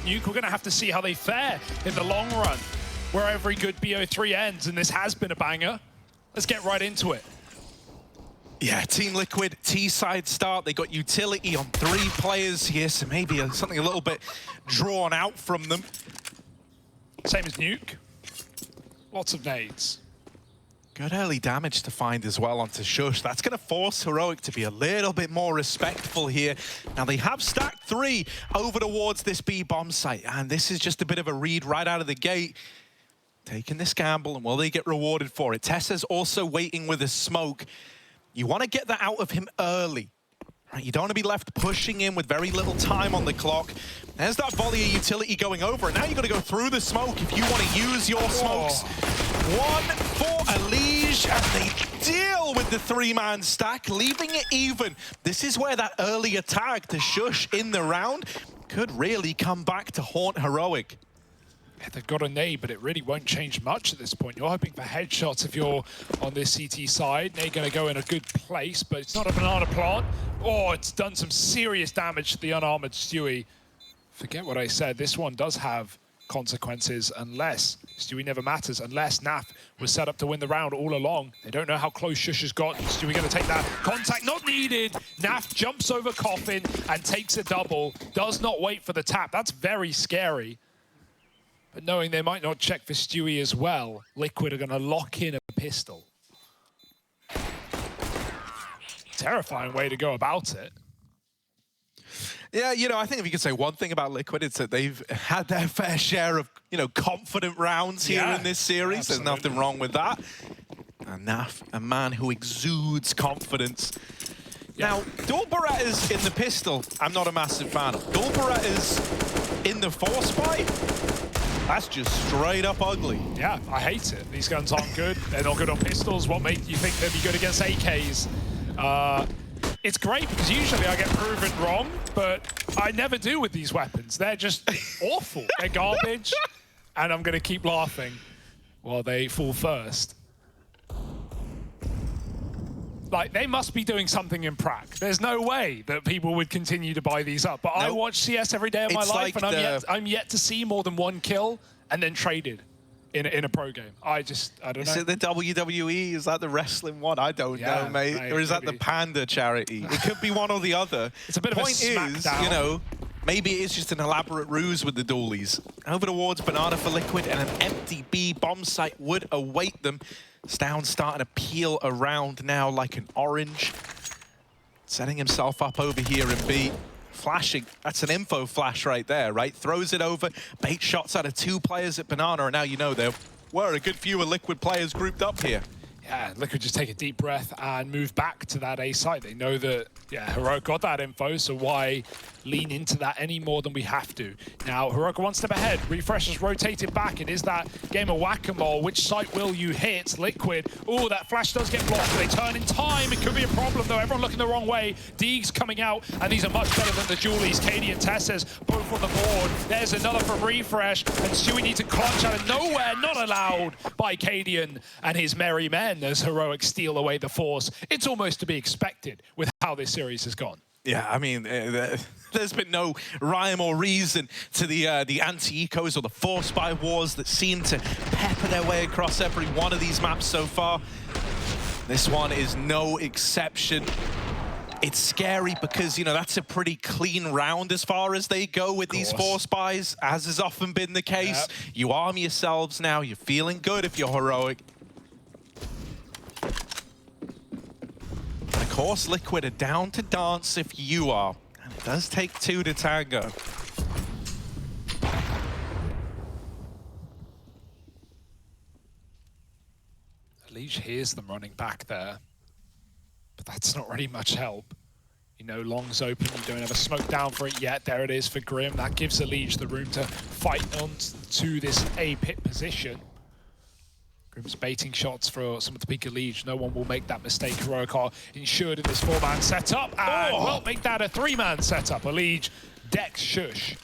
Nuke. We're going to have to see how they fare in the long run, where every good BO3 ends, and this has been a banger. Let's get right into it. Yeah, Team Liquid, T-side start. They got utility on 3 players here, so maybe something a little bit drawn out from them. Same as Nuke. Lots of nades. Good early damage to find as well onto sjuush. That's going to force Heroic to be a little bit more respectful here. Now, they have stacked 3 over towards this B bomb site, and this is just a bit of a read right out of the gate. Taking this gamble, and will they get rewarded for it? TeSeS also waiting with a smoke. You want to get that out of him early. Right? You don't want to be left pushing in with very little time on the clock. There's that volley of utility going over, and now you've got to go through the smoke if you want to use your smokes. One for Elige, and they deal with the 3-man stack, leaving it even. This is where that early attack to sjuush in the round could really come back to haunt Heroic. They've got a nade, but it really won't change much at this point. You're hoping for headshots if you're on this CT side. Nade going to go in a good place, but it's not a banana plant. Oh, it's done some serious damage to the unarmored Stewie. Forget what I said. This one does have consequences unless Stewie never matters, unless Naf was set up to win the round all along. They don't know how close sjuush has got. Stewie going to take that contact, not needed. Naf jumps over Coffin and takes a double. Does not wait for the tap. That's very scary. But knowing they might not check for Stewie as well, Liquid are going to lock in a pistol. Terrifying way to go about it. Yeah, you know, I think if you could say one thing about Liquid, it's that they've had their fair share of, you know, confident rounds here in this series. Absolutely. There's nothing wrong with that. And Naf, a man who exudes confidence. Now, dual Berettas in the pistol, I'm not a massive fan. Dual Berettas in the force fight, that's just straight up ugly. Yeah, I hate it. These guns aren't good. They're not good on pistols. What made you think they'd be good against AKs? It's great because usually I get proven wrong, but I never do with these weapons. They're just awful. They're garbage, and I'm going to keep laughing while they fall first. Like, they must be doing something in prac. There's no way that people would continue to buy these up. But I watch CS every day of my life, and I'm yet to see more than 1 kill and then traded in a pro game. I don't know. Is it the WWE? Is that the wrestling one? I don't know, mate. Or is that the Panda charity? It could be one or the other. It's a bit of a smackdown. You know, maybe it is just an elaborate ruse with the dualies. Over towards Banana for Liquid, and an empty B bomb site would await them. Stown starting to peel around now like an orange. Setting himself up over here in B. Flashing, that's an info flash right there, right? Throws it over, bait shots out of 2 players at Banana, and now you know there were a good few Liquid players grouped up here. Yeah, Liquid just take a deep breath and move back to that A site. They know that, yeah, Heroic got that info, so why lean into that any more than we have to? Now, Heroic 1 step ahead. Refresh has rotated back. It is that game of whack-a-mole. Which site will you hit? Liquid. Oh, that flash does get blocked. They turn in time. It could be a problem, though. Everyone looking the wrong way. Deeg's coming out, and these are much better than the Julies. KD and TeSeS both on the board. There's another from Refresh, and Stewie needs to clutch out of nowhere. Not allowed by KD and his merry men as Heroic steal away the force. It's almost to be expected with how this series has gone. Yeah, I mean, there's been no rhyme or reason to the anti-ecos or the force buy wars that seem to pepper their way across every one of these maps so far. This one is no exception. It's scary because, you know, that's a pretty clean round as far as they go with these force buys, as has often been the case. Yep. You arm yourselves now. You're feeling good if you're Heroic. Of course, Liquid are down to dance if you are. And it does take 2 to tango. Elige hears them running back there, but that's not really much help. You know, Long's open, you don't have a smoke down for it yet. There it is for Grim. That gives Elige the room to fight on to this A pit position. Grim's baiting shots for some of the peak Elige. No one will make that mistake. Heroic are insured in this 4-man setup, and will make that a 3-man setup. Elige decks sjuush.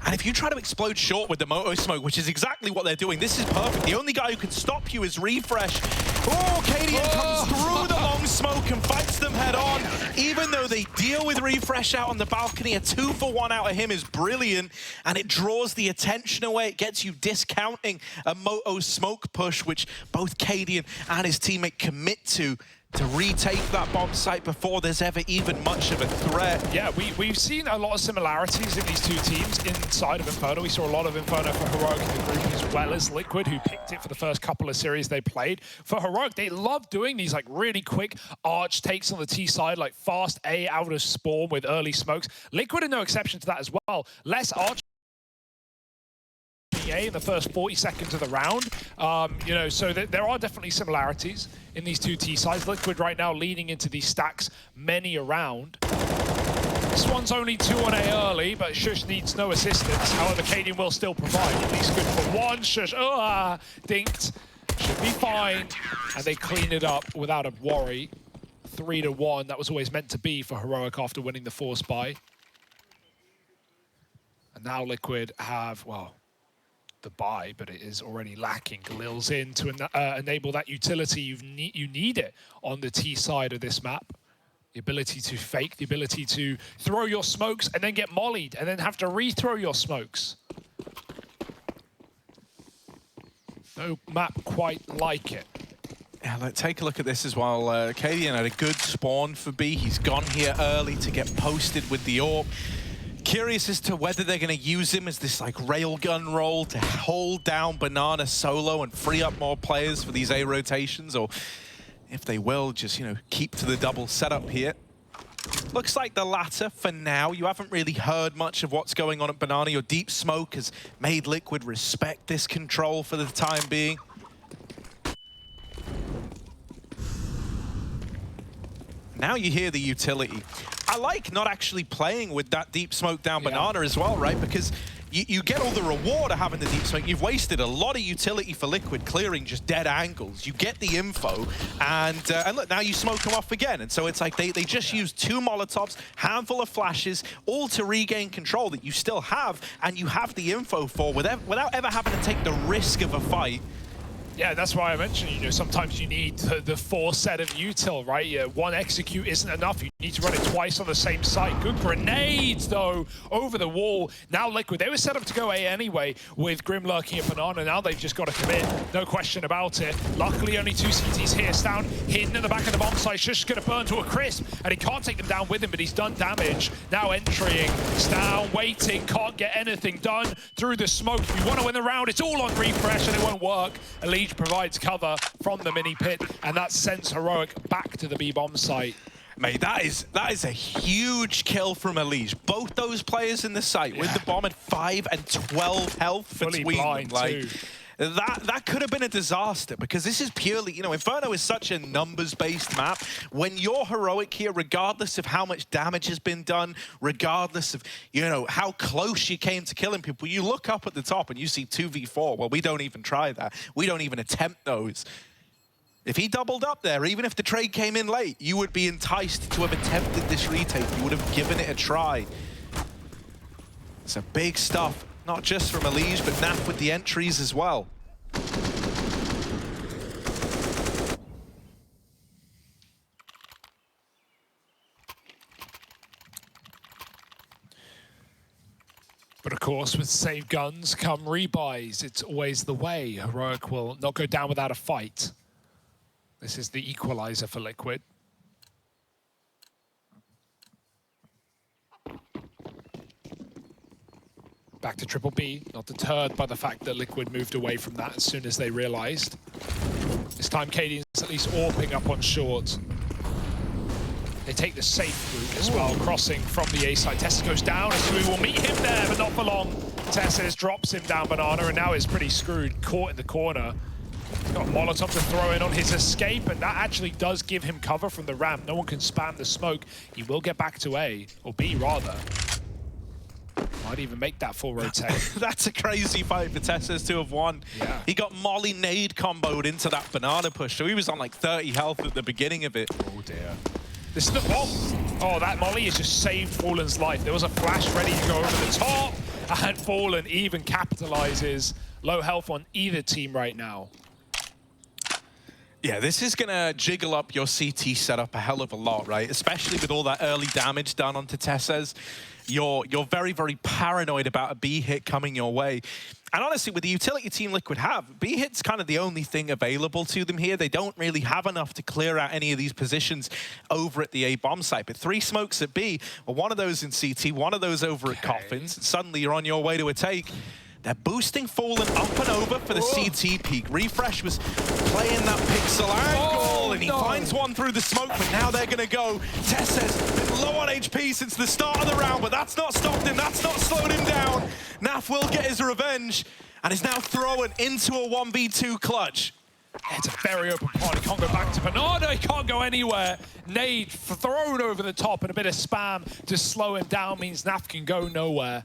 And if you try to explode short with the Moto Smoke, which is exactly what they're doing, this is perfect. The only guy who can stop you is Refresh. Oh, KD comes through the long brings smoke and fights them head on. Even though they deal with Refresh out on the balcony, a 2-for-1 out of him is brilliant, and it draws the attention away. It gets you discounting a Moto smoke push, which both Cadian and his teammate commit to retake that bomb site before there's ever even much of a threat. Yeah, we've seen a lot of similarities in these two teams inside of Inferno. We saw a lot of Inferno for Heroic in the group, as well as Liquid, who picked it for the first couple of series they played. For Heroic, they love doing these like really quick arch takes on the T side, like fast A out of spawn with early smokes. Liquid are no exception to that as well. Less arch in the first 40 seconds of the round, you know, so there are definitely similarities in these two T sides. Liquid right now leading into these stacks many around. This one's only 2 on A early, but sjuush needs no assistance. However, Cadian will still provide. At least good for one. sjuush, dinked. Should be fine. And they clean it up without a worry. 3-1. That was always meant to be for Heroic after winning the Force buy. And now Liquid have, well, the buy, but it is already lacking. Galil's in to enable that utility. You need it on the T side of this map. The ability to fake, the ability to throw your smokes and then get mollied and then have to re-throw your smokes. No map quite like it. Yeah, take a look at this as well. Cadian had a good spawn for B. He's gone here early to get posted with the AWP. Curious as to whether they're going to use him as this like railgun role to hold down Banana solo and free up more players for these A rotations, or if they will just, you know, keep to the double setup here. Looks like the latter for now. You haven't really heard much of what's going on at Banana. Your deep smoke has made Liquid respect this control for the time being. Now you hear the utility. I like not actually playing with that deep smoke down Banana as well, right? Because you get all the reward of having the deep smoke. You've wasted a lot of utility for Liquid clearing just dead angles. You get the info, and look, now you smoke them off again. And so it's like they just use 2 Molotovs, handful of flashes, all to regain control that you still have, and you have the info for without ever having to take the risk of a fight. Yeah, that's why I mentioned, you know, sometimes you need the 4 set of util, right? Yeah, 1 execute isn't enough. You need to run it twice on the same site. Good grenades, though, over the wall. Now Liquid, they were set up to go A anyway with Grim lurking at Banana. Now they've just got to commit. No question about it. Luckily, only 2 CTs here. Stown hidden at the back of the bomb site. sjuush going to burn to a crisp, and he can't take them down with him, but he's done damage. Now entering. Stown waiting, can't get anything done through the smoke. If you want to win the round, it's all on Refresh, and it won't work. Elite provides cover from the mini pit, and that sends Heroic back to the B bomb site. Mate, that is a huge kill from Elige. Both those players in the site with the bomb at 5 and 12 health Fully between blind them. Like, too. that could have been a disaster, because this is purely, you know, Inferno is such a numbers-based map. When you're Heroic here, regardless of how much damage has been done, regardless of, you know, how close you came to killing people, you look up at the top and you see 2v4. Well, we don't even try that. We don't even attempt those. If he doubled up there, even if the trade came in late, you would be enticed to have attempted this retake. You would have given it a try. It's a big stuff. Not just from Elige, but Naf with the entries as well. But of course, with save guns come rebuys. It's always the way. Heroic will not go down without a fight. This is the equalizer for Liquid. Back to Triple B, not deterred by the fact that Liquid moved away from that as soon as they realized. This time Cadian's at least AWPing up on short. They take the safe route as well, crossing from the A side. TeSeS goes down, and Sui will meet him there, but not for long. TeSeS drops him down Banana, and now is pretty screwed, caught in the corner. He's got Molotov to throw in on his escape, and that actually does give him cover from the ramp. No one can spam the smoke. He will get back to A, or B rather. Might even make that full rotate. That's a crazy fight for TeSeS to have won. Yeah. He got Molly nade comboed into that Banana push, so he was on like 30 health at the beginning of it. Oh dear. This is the oh, that Molly has just saved Fallen's life. There was a flash ready to go over the top, and Fallen even capitalizes. Low health on either team right now. Yeah, this is going to jiggle up your CT setup a hell of a lot, right? Especially with all that early damage done onto TeSeS. You're very, very paranoid about a B hit coming your way. And honestly, with the utility Team Liquid have, B hit's kind of the only thing available to them here. They don't really have enough to clear out any of these positions over at the A bomb site. But 3 smokes at B, well, one of those in CT, one of those over at Coffins. And suddenly you're on your way to a take. They're boosting Fallen up and over for the CT peak. Refresh was playing that pixel angle, and he finds one through the smoke, but now they're going to go. TeSeS been low on HP since the start of the round, but that's not stopped him, that's not slowed him down. Naf will get his revenge, and is now thrown into a 1v2 clutch. It's a very open part. He can't go back to Bernardo. He can't go anywhere. Nade thrown over the top, and a bit of spam to slow him down means Naf can go nowhere.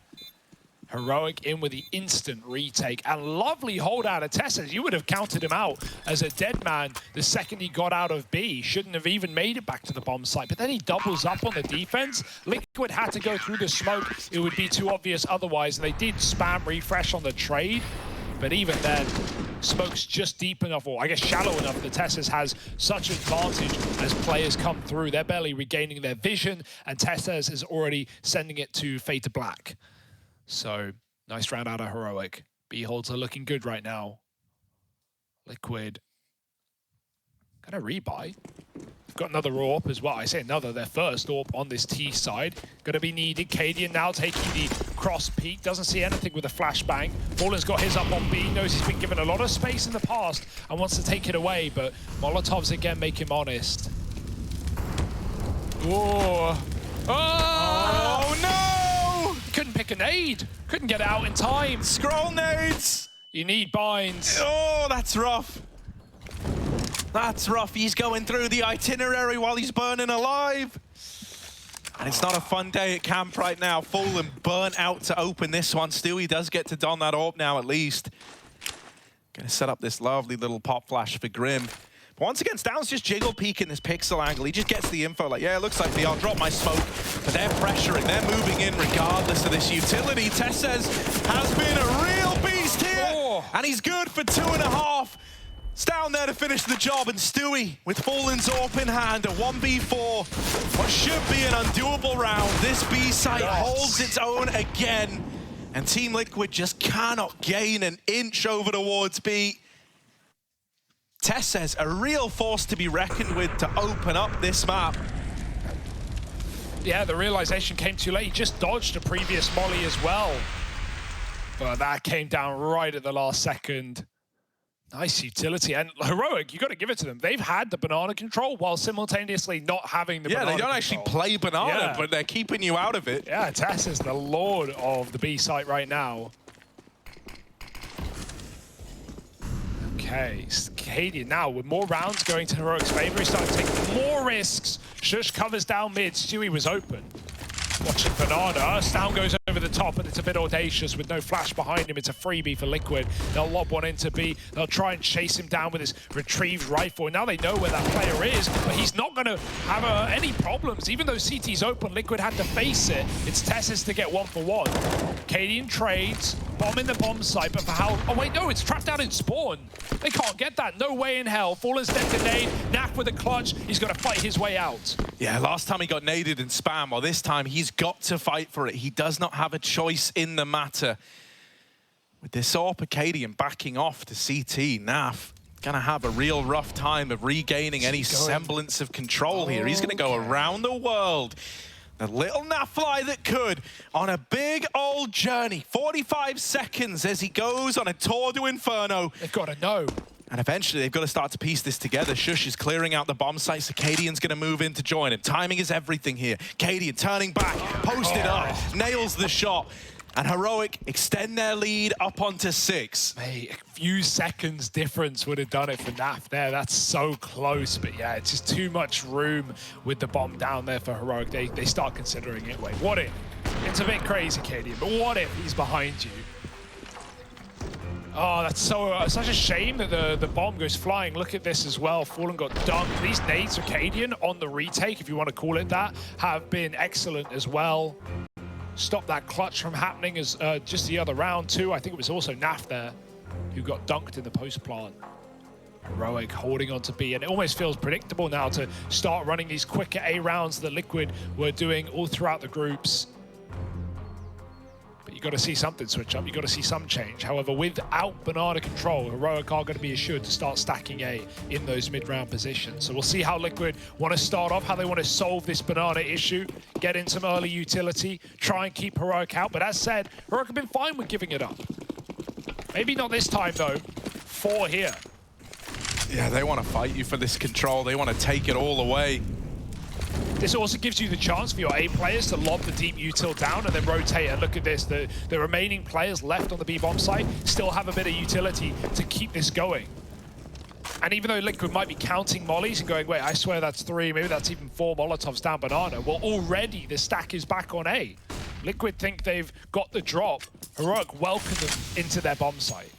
Heroic in with the instant retake, and lovely hold out of TeSeS. You would have counted him out as a dead man the second he got out of B. Shouldn't have even made it back to the bomb site, but then he doubles up on the defense. Liquid had to go through the smoke. It would be too obvious otherwise. They did spam refresh on the trade, but even then, smoke's just deep enough, or I guess shallow enough, that TeSeS has such advantage as players come through. They're barely regaining their vision, and TeSeS is already sending it to fade to black. So, nice round out of Heroic. B-holds are looking good right now. Liquid. Gonna rebuy. They've got another AWP as well. I say another, their first AWP on this T side. Gonna be needed. Cadian now taking the cross peak. Doesn't see anything with a flashbang. Fallen's got his up on B. Knows he's been given a lot of space in the past and wants to take it away, but Molotovs again make him honest. Oh, oh no! Couldn't pick a nade. Couldn't get out in time. Scroll nades. You need binds. Oh, that's rough. That's rough. He's going through the itinerary while he's burning alive. And it's not a fun day at camp right now. Fallen burnt out to open this one. Stewie does get to don that AWP now at least. Gonna set up this lovely little pop flash for Grim. But once again, Stound's just jiggle peeking this pixel angle. He just gets the info like, yeah, it looks like me. I'll drop my smoke. But they're pressuring, they're moving in regardless of this utility. TeSeS has been a real beast here. And he's good for 2.5. Stound there to finish the job, and Stewie with Fallen's AWP in hand, a 1v4. What should be an undoable round. This B site holds its own again. And Team Liquid just cannot gain an inch over towards B. TeSeS, a real force to be reckoned with to open up this map. Yeah, the realization came too late. He just dodged a previous molly as well. But that came down right at the last second. Nice utility. And Heroic, you got to give it to them. They've had the banana control while simultaneously not having the banana control. Yeah, they don't actually play banana, but they're keeping you out of it. Yeah, TeSeS is the lord of the B site right now. Okay, Cadian now with more rounds going to Heroic's favor. He's starting to take more risks. sjuush covers down mid. Stewie was open. Watching Banana. Stound goes over the top, and it's a bit audacious with no flash behind him. It's a freebie for Liquid. They'll lob one into B. They'll try and chase him down with his retrieved rifle. And now they know where that player is, but he's not going to have any problems. Even though CT's open, Liquid had to face it. It's TeSeS to get 1-for-1. Cadian trades. Bomb in the bomb site, but for how... Oh, wait, no, it's trapped out in spawn. They can't get that. No way in hell. Fallen's dead to nade. Naf with a clutch. He's got to fight his way out. Yeah, last time he got naded in spam. Well, this time he's got to fight for it. He does not have a choice in the matter. With this AWP, Cadian backing off to CT, Naf gonna have a real rough time of regaining any semblance of control here. He's gonna go around the world. The little Nafly that could on a big old journey. 45 seconds as he goes on a tour to Inferno. They've got to know. And eventually they've got to start to piece this together. sjuush is clearing out the bomb site, so Cadian's going to move in to join him. Timing is everything here. Cadian turning back, posted up, nails the shot. And Heroic extend their lead up onto 6. Mate, a few seconds difference would have done it for Naf there. That's so close. But yeah, it's just too much room with the bomb down there for Heroic. They start considering it. Wait, what if? It's a bit crazy, Cadian, but what if he's behind you? Oh, that's such a shame that the bomb goes flying. Look at this as well. Fallen got dunked. These nades for Cadian on the retake, if you want to call it that, have been excellent as well. Stop that clutch from happening as just the other round too. I think it was also Naf there who got dunked in the post plant. Heroic holding on to B, and it almost feels predictable now to start running these quicker A rounds that Liquid were doing all throughout the groups. But you got to see something switch up, you got to see some change. However, without Banana control, Heroic are going to be assured to start stacking A in those mid-round positions. So we'll see how Liquid want to start off, how they want to solve this Banana issue, get in some early utility, try and keep Heroic out. But as said, Heroic have been fine with giving it up. Maybe not this time though. 4 here. Yeah, they want to fight you for this control. They want to take it all away. This also gives you the chance for your A players to lob the deep util down and then rotate. And look at this, the remaining players left on the B bomb site still have a bit of utility to keep this going. And even though Liquid might be counting mollies and going, wait, I swear that's 3, maybe that's even 4 Molotovs down Banana. Well, already the stack is back on A. Liquid think they've got the drop. Heroic welcome them into their bomb site.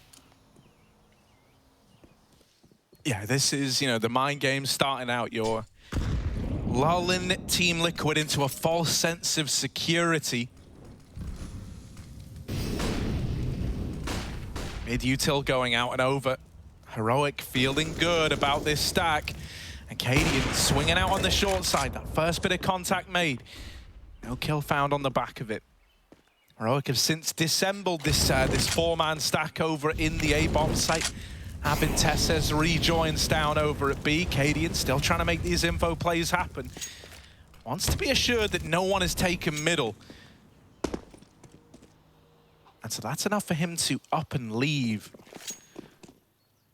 Yeah, this is, the mind game starting out. You're lulling Team Liquid into a false sense of security. Mid-util going out and over. Heroic feeling good about this stack. And Cadian swinging out on the short side. That first bit of contact made. No kill found on the back of it. Heroic have since dissembled this 4-man stack over in the A-bomb site. Having TeSeS rejoins down over at B. Cadian still trying to make these info plays happen. Wants to be assured that no one has taken middle. And so that's enough for him to up and leave.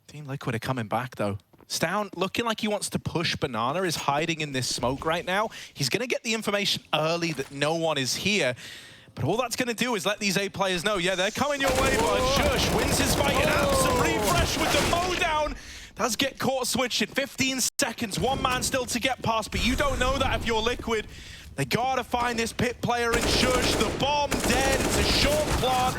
Team Liquid are coming back though. Stown looking like he wants to push Banana, is hiding in this smoke right now. He's going to get the information early that no one is here. But all that's going to do is let these A players know, yeah, they're coming your way, but sjuush wins his fight and adds some refresh with the mow down. Does get caught switching. 15 seconds, 1 man still to get past, but you don't know that if you're Liquid. They gotta find this pit player in sjuush. The bomb dead, it's a short plant.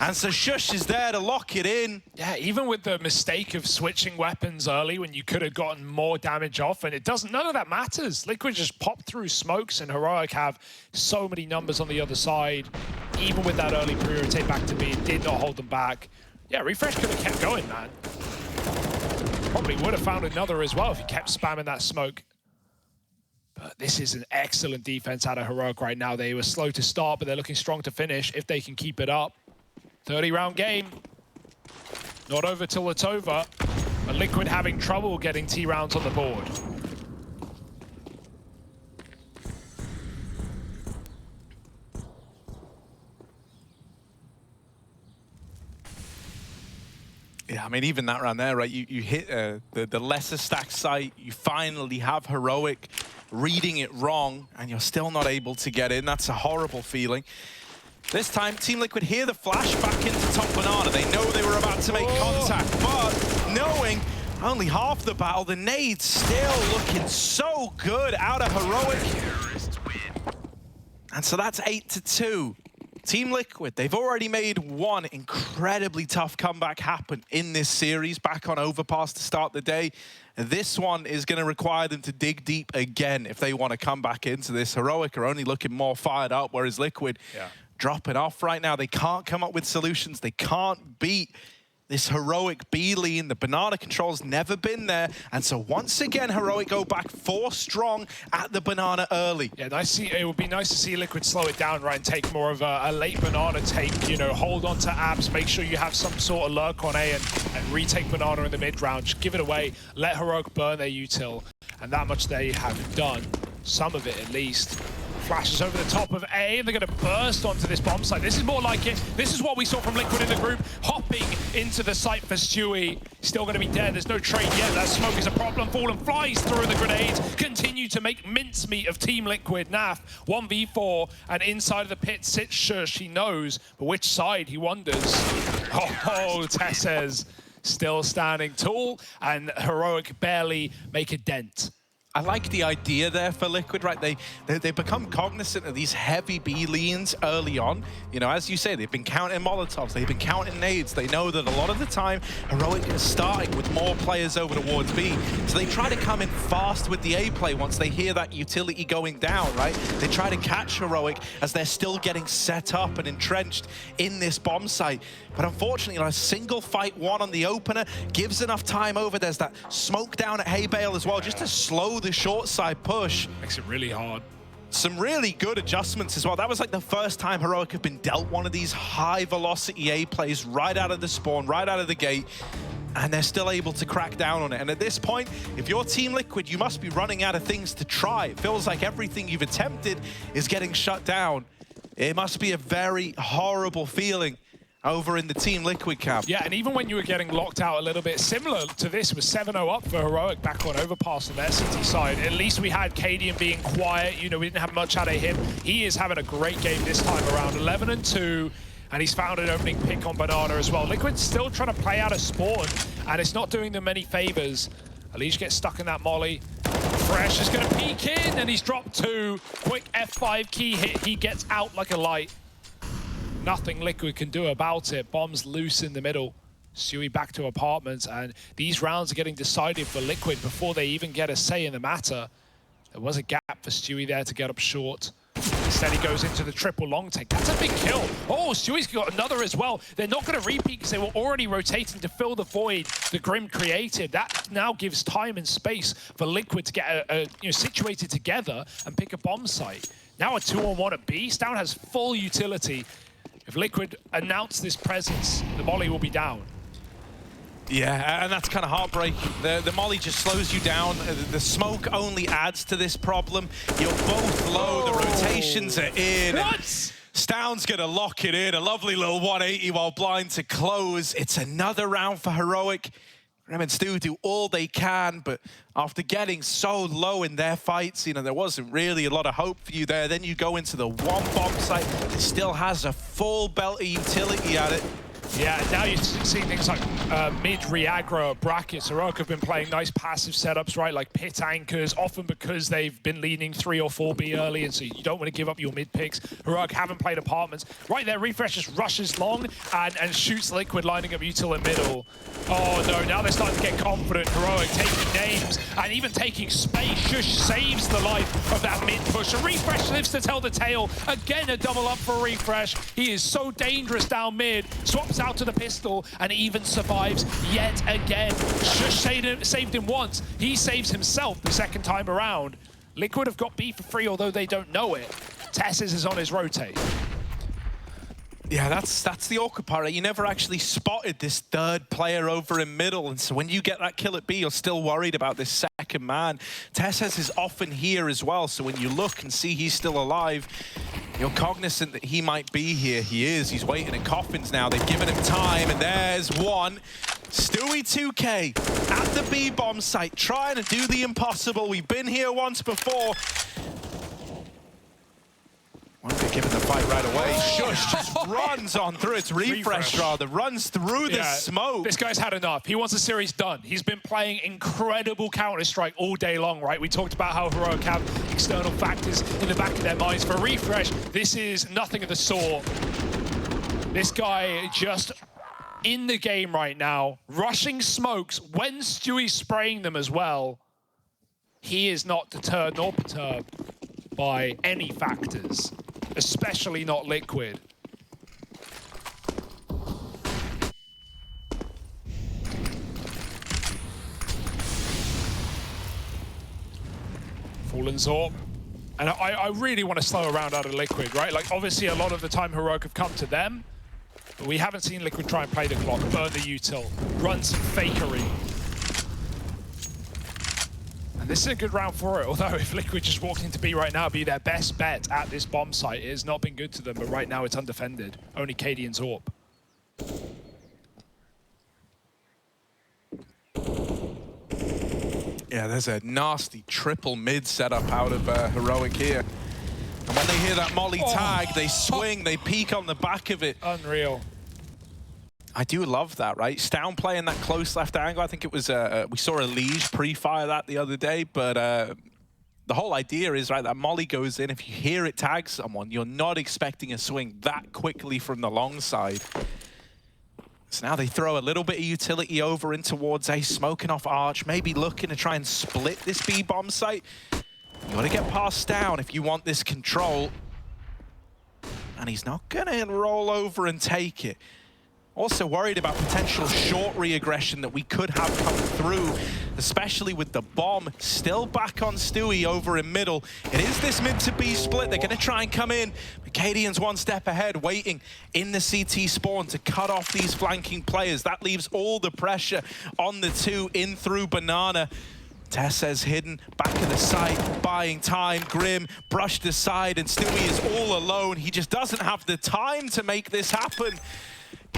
And so sjuush is there to lock it in. Yeah, even with the mistake of switching weapons early when you could have gotten more damage off, and none of that matters. Liquid just popped through smokes, and Heroic have so many numbers on the other side. Even with that early pre-rotate back to B, it did not hold them back. Yeah, Refresh could have kept going, man. Probably would have found another as well if he kept spamming that smoke. But this is an excellent defense out of Heroic right now. They were slow to start, but they're looking strong to finish if they can keep it up. 30-round game. Not over till it's over. But Liquid having trouble getting T rounds on the board. Yeah, I mean, even that round there, right? You hit the lesser stack site. You finally have Heroic reading it wrong, and you're still not able to get in. That's a horrible feeling. This time, Team Liquid hear the flash back into top Banana. They know they were about to make contact, but knowing only half the battle, the nades still looking so good out of Heroic. And so that's 8-2. Team Liquid, they've already made one incredibly tough comeback happen in this series, back on Overpass to start the day. This one is going to require them to dig deep again if they want to come back into this. Heroic are only looking more fired up, whereas Liquid dropping off right now. They can't come up with solutions. They can't beat this Heroic B lean. The Banana control's never been there. And so once again, Heroic go back 4 strong at the Banana early. Yeah, it would be nice to see Liquid slow it down, right, and take more of a late Banana take, hold on to abs, make sure you have some sort of lurk on A and retake Banana in the mid-round. Just give it away, let Heroic burn their util, and that much they have done. Some of it, at least. Flashes over the top of A, and they're going to burst onto this bomb site. This is more like it. This is what we saw from Liquid in the group, hopping into the site for Stewie. Still going to be dead. There's no trade yet. That smoke is a problem. Fallen flies through the grenades. Continue to make mincemeat of Team Liquid. Naf, 1v4, and inside of the pit sits sjuush. He knows, but which side, he wonders. Oh, TeSeS still standing tall, and Heroic barely make a dent. I like the idea there for Liquid, right? They become cognizant of these heavy B leans early on. You know, as you say, they've been counting Molotovs, they've been counting nades. They know that a lot of the time, Heroic is starting with more players over towards B. So they try to come in fast with the A play once they hear that utility going down, right? They try to catch Heroic as they're still getting set up and entrenched in this bomb site. But unfortunately, a single fight one on the opener gives enough time over. There's that smoke down at Hay Bale as well, just to slow the short side push. Makes it really hard. Some really good adjustments as well. That was like the first time Heroic have been dealt one of these high velocity A plays right out of the spawn, right out of the gate. And they're still able to crack down on it. And at this point, if you're Team Liquid, you must be running out of things to try. It feels like everything you've attempted is getting shut down. It must be a very horrible feeling over in the Team Liquid camp. Yeah, and even when you were getting locked out a little bit, similar to this, it was 7-0 up for Heroic back on Overpass on their city side. At least we had Cadian being quiet. You know, we didn't have much out of him. He is having a great game this time around, 11-2. And he's found an opening pick on Banana as well. Liquid's still trying to play out a spawn, and it's not doing them any favors. Alicia gets stuck in that molly. Fresh is going to peek in, and he's dropped 2. Quick F5 key hit. He gets out like a light. Nothing Liquid can do about it. Bombs loose in the middle. Stewie back to apartments, and these rounds are getting decided for Liquid before they even get a say in the matter. There was a gap for Stewie there to get up short. Instead, he goes into the triple long take. That's a big kill. Oh, Stewie's got another as well. They're not going to repeat because they were already rotating to fill the void the Grim created. That now gives time and space for Liquid to get situated together and pick a bomb site. Now a 2-on-1 at B. Stout has full utility. If Liquid announce this presence, the molly will be down. Yeah, and that's kind of heartbreaking. The molly just slows you down. The smoke only adds to this problem. You're both low. The rotations are in. What? Stound's going to lock it in. A lovely little 180 while blind to close. It's another round for Heroic. Rem and Stu do all they can, but after getting so low in their fights, you know, there wasn't really a lot of hope for you there. Then you go into the one bomb site that still has a full belt of utility at it. Yeah, now you see things like mid-re-aggro brackets. Heroic have been playing nice passive setups, right? Like pit anchors, often because they've been leaning 3 or 4B early, and so you don't want to give up your mid picks. Heroic haven't played apartments. Right there, Refresh just rushes long and shoots Liquid, lining up util in middle. Oh no, now they're starting to get confident. Heroic taking names and even taking space. sjuush saves the life of that mid push. And Refresh lives to tell the tale. Again, a double up for Refresh. He is so dangerous down mid. Swaps out to the pistol and even survives yet again. sjuush saved him once. He saves himself the second time around. Liquid have got B for free, although they don't know it. TeSeS is on his rotate. Yeah, that's the awkward part. You never actually spotted this third player over in middle, and so when you get that kill at B, you're still worried about this second man. TeSeS is often here as well, so when you look and see he's still alive, you're cognizant that he might be here. He is. He's waiting in coffins now. They've given him time, and there's one. Stewie 2K at the B bomb site, trying to do the impossible. We've been here once before. Won't be given the fight right away. sjuush just runs on through. It's Refresh rather, runs through the smoke. This guy's had enough. He wants the series done. He's been playing incredible Counter-Strike all day long, right? We talked about how Heroic have external factors in the back of their minds. For Refresh, this is nothing of the sort. This guy just in the game right now, rushing smokes when Stewie's spraying them as well. He is not deterred nor perturbed by any factors, especially not Liquid. Fallen Zorb. And I really want to slow a round out of Liquid, right? Like, obviously, a lot of the time Heroic have come to them, but we haven't seen Liquid try and play the clock, burn the util, run some fakery. And this is a good round for it, although if Liquid just walked into B right now, it'd be their best bet at this bomb site. It has not been good to them, but right now it's undefended. Only KD and Zorb. Yeah, there's a nasty triple mid setup out of Heroic here. And when they hear that molly tag, they swing, they peek on the back of it. Unreal. I do love that, right? Stown playing that close left angle. I think it was, we saw a Liege pre-fire that the other day, but the whole idea is, right, that molly goes in. If you hear it tag someone, you're not expecting a swing that quickly from the long side. So now they throw a little bit of utility over in towards A, smoking off Arch, maybe looking to try and split this B bomb site. You want to get past Down if you want this control. And he's not going to roll over and take it. Also worried about potential short re-aggression that we could have come through, especially with the bomb still back on Stewie over in middle. It is this mid to B split. They're going to try and come in. But Cadian's one step ahead, waiting in the CT spawn to cut off these flanking players. That leaves all the pressure on the two in through Banana. TeSeS hidden back of the site, buying time. Grim brushed aside, and Stewie is all alone. He just doesn't have the time to make this happen.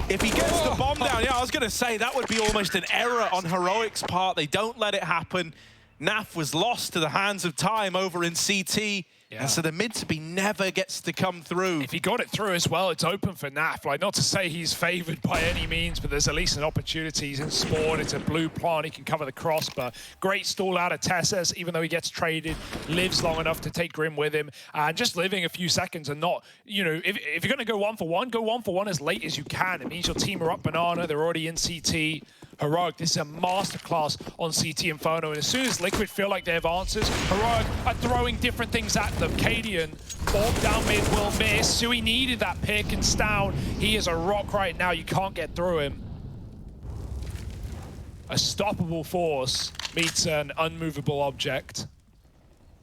If he gets the bomb down, yeah, I was going to say that would be almost an error on Heroic's part. They don't let it happen. Naf was lost to the hands of time over in CT. Yeah. And so the mid to be never gets to come through. If he got it through as well, it's open for Naf. Like, not to say he's favored by any means, but there's at least an opportunity. He's in spawn, it's a blue plant, he can cover the cross, but great stall out of TeSeS, even though he gets traded, lives long enough to take Grim with him, and just living a few seconds and not, you know, if you're going to go 1-for-1, go 1-for-1 as late as you can. It means your team are up Banana, they're already in CT. Heroic, this is a masterclass on CT Inferno, and as soon as Liquid feel like they have answers, Heroic are throwing different things at them. Cadian, orb down mid will miss. Sui needed that pick, and Stown, he is a rock right now. You can't get through him. A stoppable force meets an unmovable object.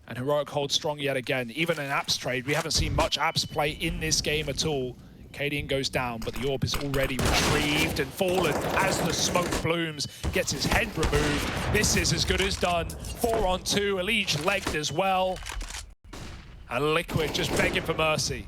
And Heroic holds strong yet again. Even in Apps trade, we haven't seen much Apps play in this game at all. Cadian goes down, but the orb is already retrieved and fallen as the smoke blooms, gets his head removed. This is as good as done. 4-on-2, Elige legged as well. And Liquid just begging for mercy.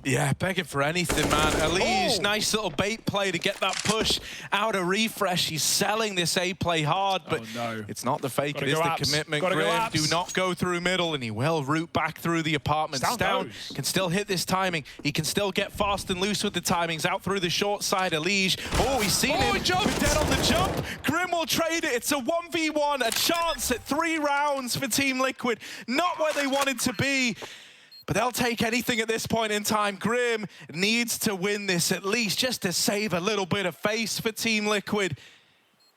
Yeah, begging for anything, man. Elige, nice little bait play to get that push out of refresh. He's selling this A play hard, but it's not the fake, it is the commitment. Grim, do not go through middle, and he will root back through the apartment. Stown can still hit this timing. He can still get fast and loose with the timings. Out through the short side, Elige. Oh, he's seen him. Jumped dead on the jump. Grim will trade it. It's a 1v1, a chance at 3 rounds for Team Liquid. Not where they wanted to be. But they'll take anything at this point in time. Grim needs to win this at least just to save a little bit of face for Team Liquid.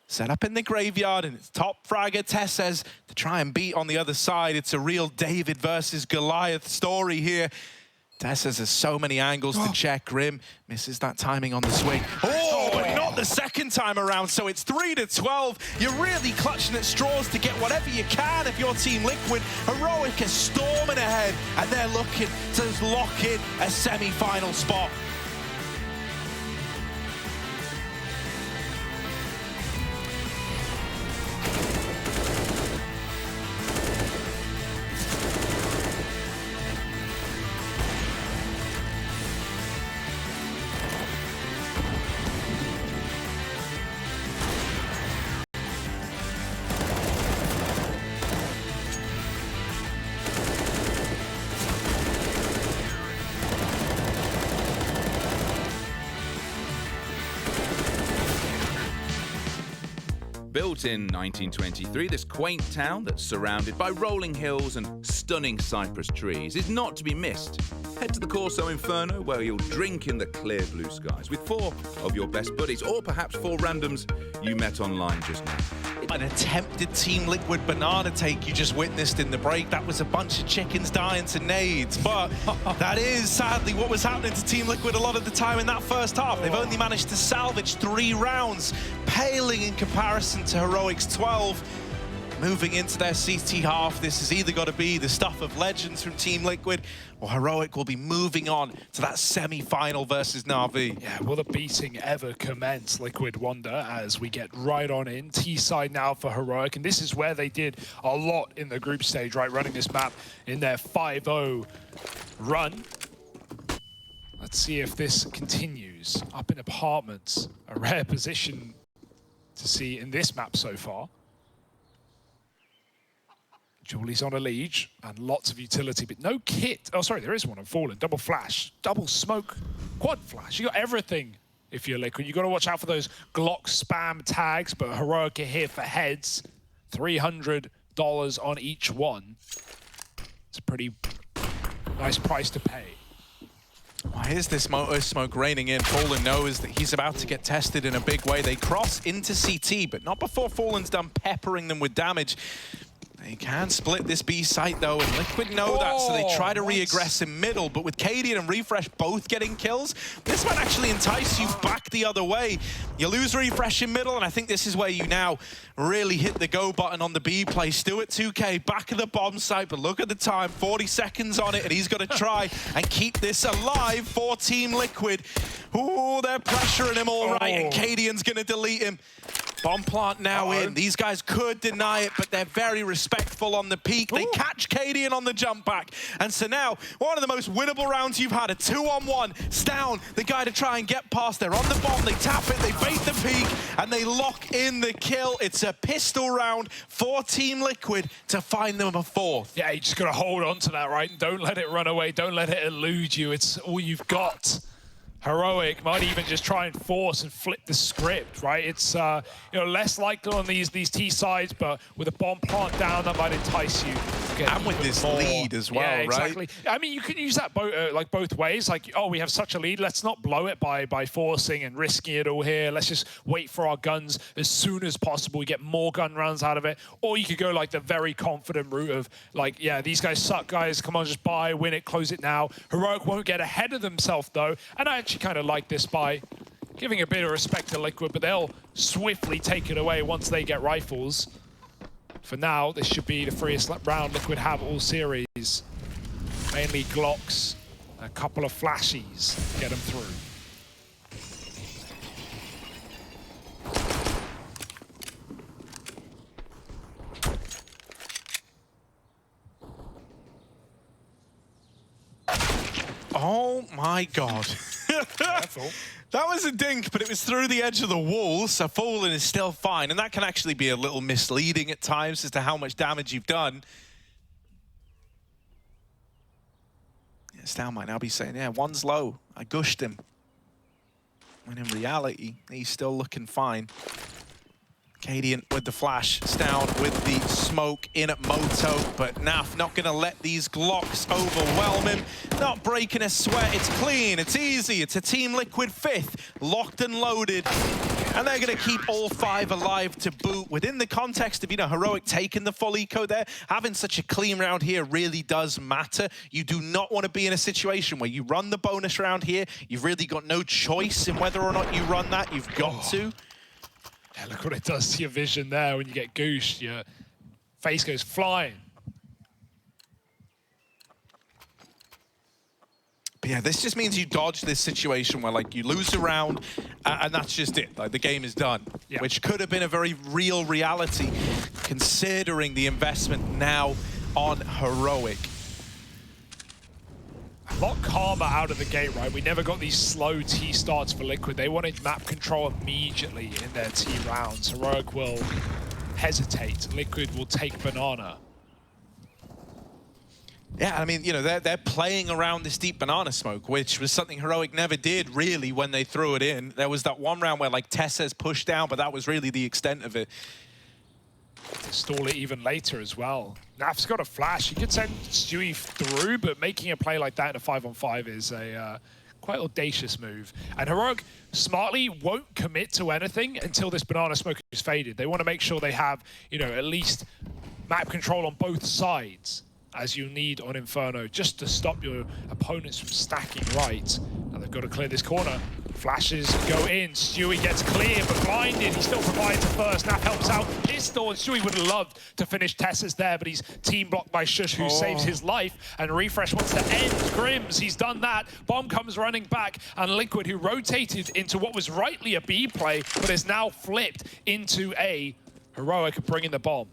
Set up in the graveyard, and it's top fragger TeSeS to try and beat on the other side. It's a real David versus Goliath story here. TeSeS has so many angles to check. Grim misses that timing on the swing. But not the second time around, so it's 3-12. You're really clutching at straws to get whatever you can if you're Team Liquid. Heroic is storming ahead, and they're looking to lock in a semi-final spot. Built in 1923, this quaint town that's surrounded by rolling hills and stunning cypress trees is not to be missed. Head to the Corso Inferno, where you'll drink in the clear blue skies with 4 of your best buddies, or perhaps 4 randoms you met online just now. An attempted Team Liquid banana take you just witnessed in the break. That was a bunch of chickens dying to nades, but that is sadly what was happening to Team Liquid a lot of the time in that first half. They've only managed to salvage 3 rounds, paling in comparison to Heroic's 12. Moving into their CT half, this has either got to be the stuff of legends from Team Liquid, or Heroic will be moving on to that semi-final versus Na'Vi. Yeah, will the beating ever commence, Liquid wonder, as we get right on in. T-side now for Heroic, and this is where they did a lot in the group stage, right? Running this map in their 5-0 run. Let's see if this continues. Up in apartments, a rare position to see in this map so far. Julie's on a Liege, and lots of utility, but no kit. Oh, sorry, there is one on Fallen. Double flash, double smoke, quad flash. You got everything if you're Liquid. You got to watch out for those Glock spam tags, but Heroic are here for heads. $300 on each one. It's a pretty nice price to pay. Well, here's this motor smoke raining in. Fallen knows that he's about to get tested in a big way. They cross into CT, but not before Fallen's done peppering them with damage. They can split this B site though, and Liquid know that, so they try to re-aggress in middle, but with Cadian and Refresh both getting kills, this might actually entice you back the other way. You lose Refresh in middle, and I think this is where you now really hit the go button on the B play. Stu at 2K, back of the bomb site, but look at the time, 40 seconds on it, and he's got to try and keep this alive for Team Liquid. Ooh, they're pressuring him all right, and Cadian's going to delete him. Bomb plant now in. These guys could deny it, but they're very respectful on the peak. They catch Cadian on the jump back. And so now, one of the most winnable rounds you've had, a 2-on-1. Stown, the guy to try and get past. They're on the bomb, they tap it, they bait the peak, and they lock in the kill. It's a pistol round for Team Liquid to find them a fourth. Yeah, you just got to hold on to that, right? Don't let it run away. Don't let it elude you. It's all you've got. Heroic might even just try and force and flip the script, right? It's less likely on these T sides, but with a bomb plant down, that might entice you. And with this lead as well, yeah, exactly. Right? I mean, you can use that both ways. Like, oh, we have such a lead. Let's not blow it by forcing and risking it all here. Let's just wait for our guns as soon as possible. We get more gun rounds out of it. Or you could go like the very confident route of like, yeah, these guys suck, guys. Come on, just buy, win it, close it now. Heroic won't get ahead of themselves though, and I actually kind of like this by giving a bit of respect to Liquid, but they'll swiftly take it away once they get rifles. For now, this should be the freest round Liquid have all series. Mainly Glocks, a couple of flashies get them through. Oh my God. Careful. That was a dink, but it was through the edge of the wall, so Fallen is still fine. And that can actually be a little misleading at times as to how much damage you've done. Yeah, Stown might now be saying, yeah, one's low. I gushed him. When in reality, he's still looking fine. Cadian with the flash, Stown with the smoke in at Moto, but Naf not going to let these Glocks overwhelm him. Not breaking a sweat, it's clean, it's easy, it's a Team Liquid fifth, locked and loaded. And they're going to keep all five alive to boot. Within the context of, Heroic taking the full eco there, having such a clean round here really does matter. You do not want to be in a situation where you run the bonus round here. You've really got no choice in whether or not you run that. You've got to. Yeah, look what it does to your vision there when you get gooshed. Your face goes flying. But yeah, this just means you dodge this situation where, like, you lose a round and that's just it. Like, the game is done, which could have been a very real reality considering the investment now on Heroic. A lot calmer out of the gate, right? We never got these slow T starts for Liquid. They wanted map control immediately in their T rounds. Heroic will hesitate. Liquid will take banana. Yeah, I mean, they're playing around this deep banana smoke, which was something Heroic never did, really, when they threw it in. There was that one round where, like, TeSeS pushed down, but that was really the extent of it. To stall it even later as well. Naf's got a flash. He could send Stewie through, but making a play like that in a 5-on-5 is a quite audacious move. And Heroic smartly won't commit to anything until this banana smoke is faded. They want to make sure they have, at least map control on both sides, as you need on Inferno, just to stop your opponents from stacking right. Now they've got to clear this corner. Flashes go in. Stewie gets clear, but blinded. He still provides a first. Naf helps out. Pistol, and Stewie would have loved to finish TeSeS there, but he's team blocked by sjuush, who saves his life. And Refresh wants to end Grims. He's done that. Bomb comes running back, and Liquid, who rotated into what was rightly a B play, but is now flipped into a Heroic bringing the bomb.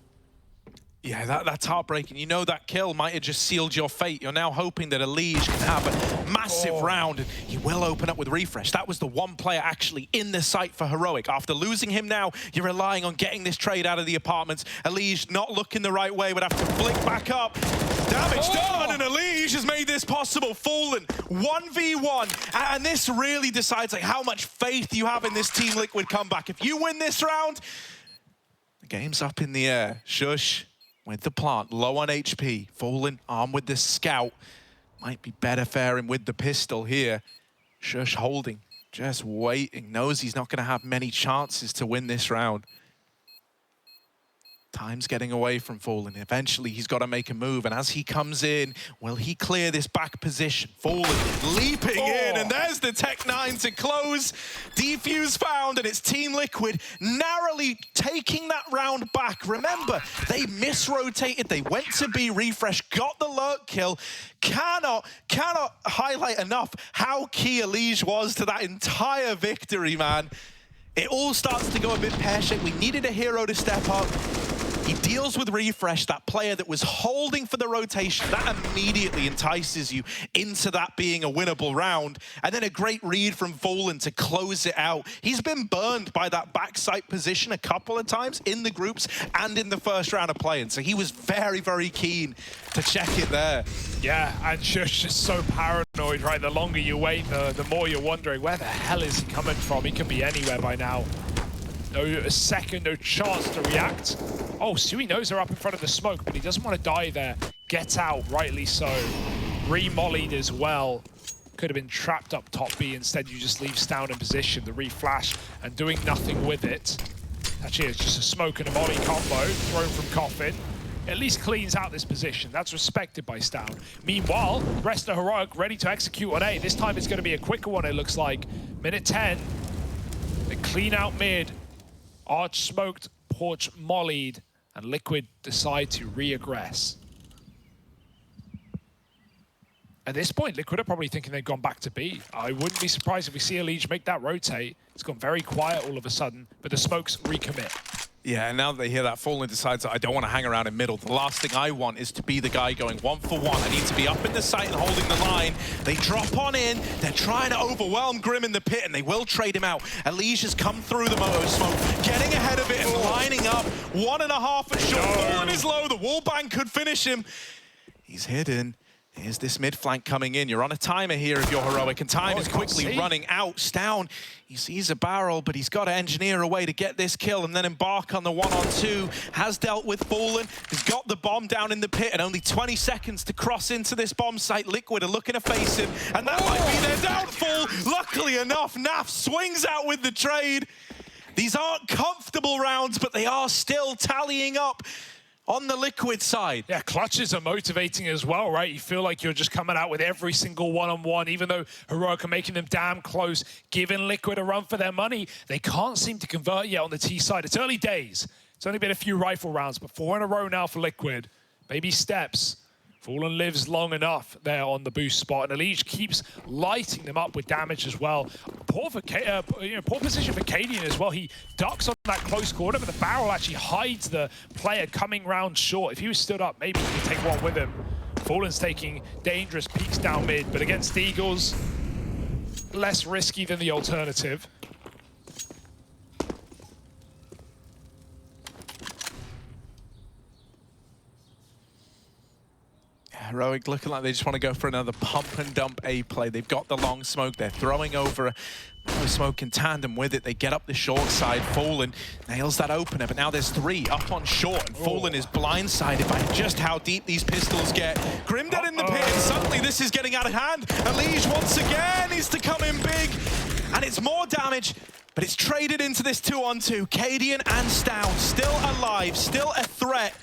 Yeah, that's heartbreaking. That kill might have just sealed your fate. You're now hoping that Elige can have a massive round, and he will open up with Refresh. That was the one player actually in the site for Heroic. After losing him now, you're relying on getting this trade out of the apartments. Elige not looking the right way, would have to flick back up. Damage done, and Elige has made this possible. Fallen 1v1, and this really decides like how much faith you have in this Team Liquid comeback. If you win this round, the game's up in the air. sjuush with the plant, low on HP. Fallen armed with the scout. Might be better faring with the pistol here. sjuush holding, just waiting. Knows he's not going to have many chances to win this round. Time's getting away from Fallen. Eventually, he's got to make a move. And as he comes in, will he clear this back position? Fallen leaping in, and there's the Tech-9 to close. Defuse found, and it's Team Liquid narrowly taking that round back. Remember, they misrotated. They went to B refresh, got the lurk kill. Cannot highlight enough how key Elige was to that entire victory, man. It all starts to go a bit pear-shaped. We needed a hero to step up. He deals with refresh, that player that was holding for the rotation. That immediately entices you into that being a winnable round. And then a great read from Fallen to close it out. He's been burned by that backside position a couple of times in the groups and in the first round of playing. So he was very, very keen to check it there. Yeah, and sjuush is so paranoid, right? The longer you wait, the more you're wondering, where the hell is he coming from? He could be anywhere by now. No second, no chance to react. Oh, sjuush knows they're up in front of the smoke, but he doesn't want to die there. Gets out, rightly so. Re-mollied as well. Could have been trapped up top B. Instead, you just leave Stound in position, the re-flash, and doing nothing with it. Actually, it's just a smoke and a molly combo thrown from Coffin. At least cleans out this position. That's respected by Stound. Meanwhile, rest of Heroic ready to execute on A. This time it's going to be a quicker one, it looks like. Minute 10. They clean out mid. Arch smoked, Porch mollied, and Liquid decide to re-aggress. At this point, Liquid are probably thinking they've gone back to B. I wouldn't be surprised if we see Elige make that rotate. It's gone very quiet all of a sudden, but the smokes recommit. Yeah, and now that they hear that, Fallen decides that I don't want to hang around in middle. The last thing I want is to be the guy going 1-for-1. I need to be up in the site and holding the line. They drop on in. They're trying to overwhelm Grim in the pit, and they will trade him out. Elige has come through the moto smoke, getting ahead of it and lining up. 1.5 at short. Fallen is low. The wallbang could finish him. He's hidden. Here's this mid flank coming in. You're on a timer here if you're Heroic, and time is quickly running out. Stound, he sees a barrel, but he's got to engineer a way to get this kill and then embark on the 1-on-2. Has dealt with Fallen, has got the bomb down in the pit, and only 20 seconds to cross into this bomb site. Liquid are looking to face him, and that might be their downfall. Luckily enough, Naf swings out with the trade. These aren't comfortable rounds, but they are still tallying up on the Liquid side. Yeah, clutches are motivating as well, right? You feel like you're just coming out with every single one-on-one, even though Heroic are making them damn close, giving Liquid a run for their money. They can't seem to convert yet on the T side. It's early days. It's only been a few rifle rounds, but 4 in a row now for Liquid. Baby steps. Fallen lives long enough there on the boost spot, and Elige keeps lighting them up with damage as well. Poor position for Cadian as well. He ducks on that close quarter, but the barrel actually hides the player coming round short. If he was stood up, maybe he could take one with him. Fallen's taking dangerous peeks down mid, but against Eagles, less risky than the alternative. Heroic looking like they just want to go for another pump and dump A play. They've got the long smoke. They're throwing over a smoke in tandem with it. They get up the short side. Fallen nails that opener, but now there's 3 up on short, and Fallen is blindsided by just how deep these pistols get. Grim dead in the pit, and suddenly this is getting out of hand. Elige once again needs to come in big, and it's more damage, but it's traded into this 2-on-2. Cadian and Stound still alive, still a threat.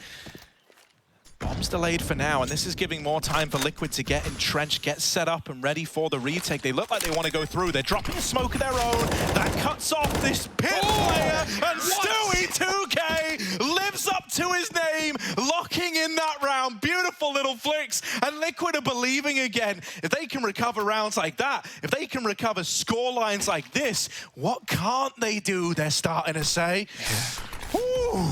Bomb's delayed for now, and this is giving more time for Liquid to get entrenched, get set up and ready for the retake. They look like they want to go through. They're dropping a smoke of their own. That cuts off this pit player, and Stewie2K lives up to his name, locking in that round. Beautiful little flicks, and Liquid are believing again. If they can recover rounds like that, if they can recover score lines like this, what can't they do, they're starting to say.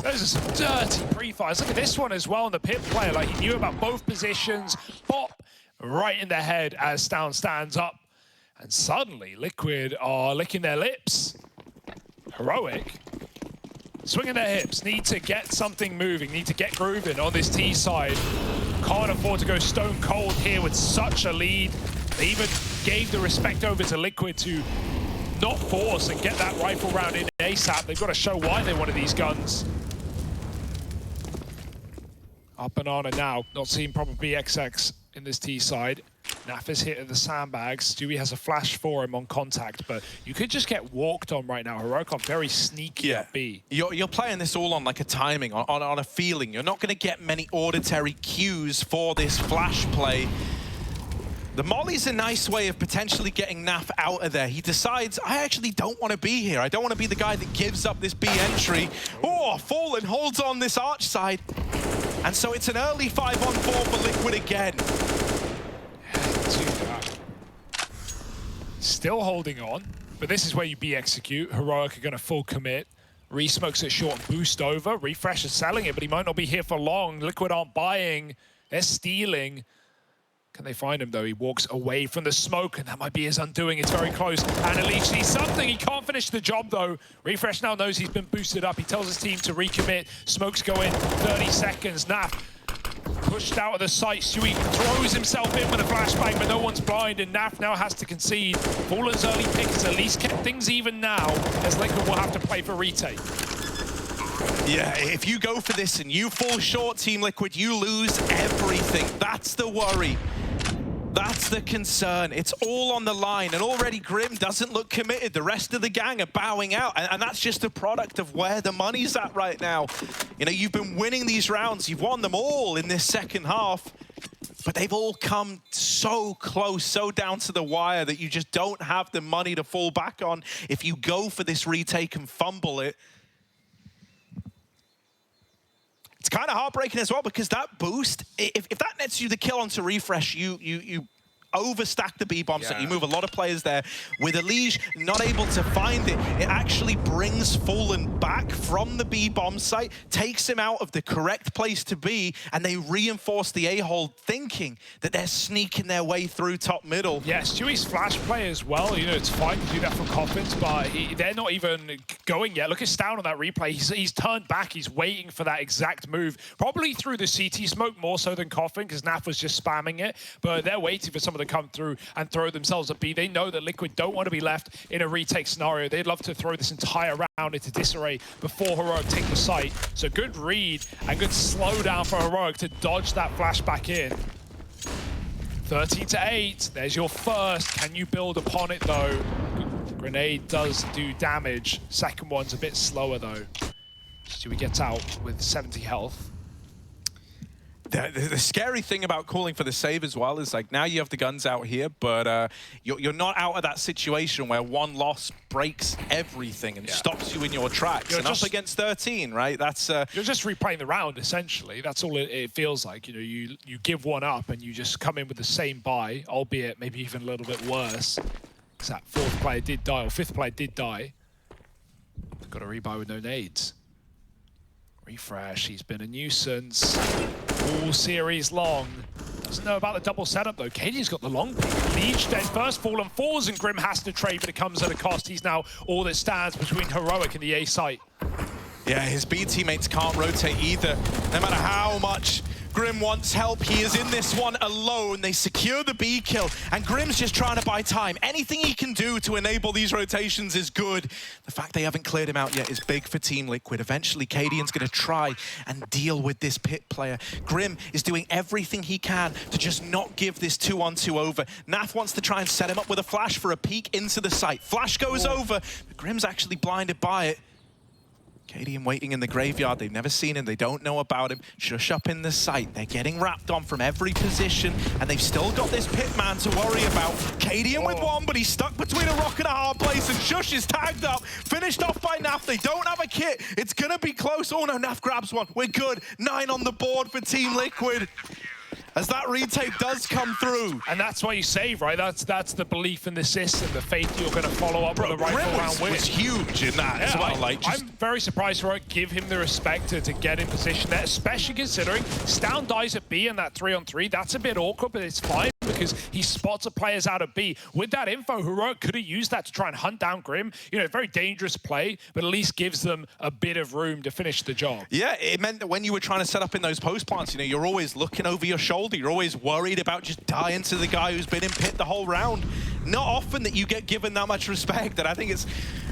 Those are some dirty pre-fires. Look at this one as well on the pit player. Like, he knew about both positions. Bop right in the head as Stound stands up. And suddenly, Liquid are licking their lips. Heroic swinging their hips. Need to get something moving. Need to get grooving on this T side. can't afford to go stone cold here with such a lead. They even gave the respect over to Liquid to not force and get that rifle round in ASAP. They've got to show why they wanted these guns. Up Banana now, not seeing probably XX in this T side. Naf is hit at the sandbags. Stewie has a flash for him on contact, but you could just get walked on right now. Heroic are very sneaky at B. You're playing this all on like a timing, on a feeling. You're not going to get many auditory cues for this flash play. The molly's a nice way of potentially getting Naf out of there. He decides, I actually don't want to be here. I don't want to be the guy that gives up this B entry. Oh, Fallen holds on this arch side. And so it's an early 5-on-4 for Liquid again. Still holding on, but this is where you B execute. Heroic are going to full commit. Re-smokes it short and boost over. Refresh is selling it, but he might not be here for long. Liquid aren't buying. They're stealing. Can they find him, though? He walks away from the smoke, and that might be his undoing. It's very close. And Elite sees something. He can't finish the job, though. Refresh now knows he's been boosted up. He tells his team to recommit. Smokes go in. 30 seconds. Naf pushed out of the site. Stewie throws himself in with a flashbang, but no one's blind, and Naf now has to concede. Fallen's early pick has at least kept things even now, as Liquid will have to play for retake. Yeah, if you go for this and you fall short, Team Liquid, you lose everything. That's the worry. That's the concern. It's all on the line, and already Grim doesn't look committed. The rest of the gang are bowing out, and that's just a product of where the money's at right now. You know, you've been winning these rounds. You've won them all in this second half, but they've all come so close, so down to the wire that you just don't have the money to fall back on if you go for this retake and fumble it. It's kind of heartbreaking as well, because that boost, if that nets you the kill onto Refresh, you overstack the B-bomb, so you move a lot of players there. With Elige not able to find it, it actually brings Fallen back from the B-bomb site, takes him out of the correct place to be, and they reinforce the A-hole, thinking that they're sneaking their way through top middle. Yeah, Stewie's flash play as well. You know, it's fine to do that from Coffins, but they're not even going yet. Look at Stown on that replay. He's turned back. He's waiting for that exact move. Probably through the CT smoke more so than Coffin, because Naf was just spamming it, but they're waiting for someone to come through and throw themselves at B. They know that Liquid don't want to be left in a retake scenario. They'd love to throw this entire round into disarray before Heroic take the site. So good read and good slowdown for Heroic to dodge that flashback in. 13-8. There's your first. Can you build upon it, though? Grenade does do damage. Second one's a bit slower, though. Stewie gets out with 70 health. The scary thing about calling for the save as well is, like, now you have the guns out here, but you're not out of that situation where one loss breaks everything and stops you in your tracks. You're and just up against 13, right? That's you're just replaying the round, essentially. That's all it feels like. You know, you give one up and you just come in with the same buy, albeit maybe even a little bit worse. Because that fourth player did die, or fifth player did die. Got a rebuy with no nades. Refresh, he's been a nuisance all series long. Doesn't know about the double setup, though. Katie's got the long pick. Liege dead first, Fallen falls, and Grim has to trade, but it comes at a cost. He's now all that stands between Heroic and the A site. Yeah, his B teammates can't rotate either. No matter how much Grim wants help, he is in this one alone. They secure the B kill, and Grim's just trying to buy time. Anything he can do to enable these rotations is good. The fact they haven't cleared him out yet is big for Team Liquid. Eventually, Cadian's going to try and deal with this pit player. Grim is doing everything he can to just not give this 2-on-2 over. Nath wants to try and set him up with a flash for a peek into the site. Flash goes over, but Grim's actually blinded by it. Cadian waiting in the graveyard. They've never seen him. They don't know about him. Sjuush up in the site. They're getting wrapped on from every position, and they've still got this pitman to worry about. Cadian with one, but he's stuck between a rock and a hard place, and Sjuush is tagged up. Finished off by Naf. They don't have a kit. It's going to be close. Oh, no, Naf grabs one. We're good. 9 on the board for Team Liquid, as that retake does come through. And that's why you save, right? That's the belief in the system, the faith you're going to follow up with a rifle round win. Was huge in that as well. I'm very surprised Heroic give him the respect to get in position there, especially considering Stown dies at B in that 3-on-3. That's a bit awkward, but it's fine. because he spots the players out of B. With that info, Heroic could have used that to try and hunt down Grim. You know, very dangerous play, but at least gives them a bit of room to finish the job. Yeah, it meant that when you were trying to set up in those post plants, you know, you're always looking over your shoulder. You're always worried about just dying to the guy who's been in pit the whole round. Not often that you get given that much respect, and I think it's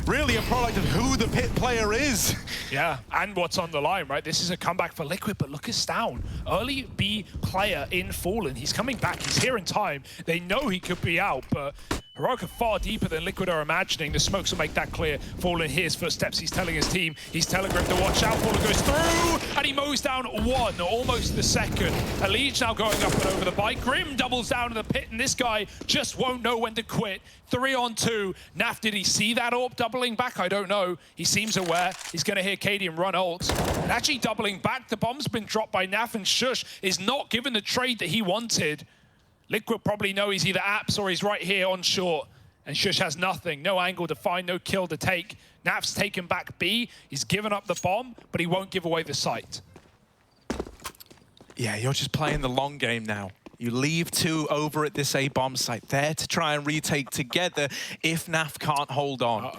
really a product of who the pit player is. Yeah, and what's on the line, right? This is a comeback for Liquid, but look at Stown. Early B player in Fallen. He's coming back. He's here in time. They know he could be out, but Heroic are far deeper than Liquid are imagining. The smokes will make that clear. Fallen hears footsteps. He's telling his team. He's telling Grim to watch out. Fallen goes through, and he mows down one, almost the second. Elite now going up and over the bike. Grim doubles down in the pit, and this guy just won't know when to quit. 3-on-2. Naf, did he see that AWP doubling back? I don't know. He seems aware. He's going to hear Cadian run ult. And actually doubling back. The bomb's been dropped by Naf, and sjuush is not given the trade that he wanted. Liquid probably know he's either apps or he's right here on short. And sjuush has nothing. No angle to find, no kill to take. Naf's taken back B. He's given up the bomb, but he won't give away the site. Yeah, you're just playing the long game now. You leave two over at this A bomb site there to try and retake together if Naf can't hold on. Uh-oh.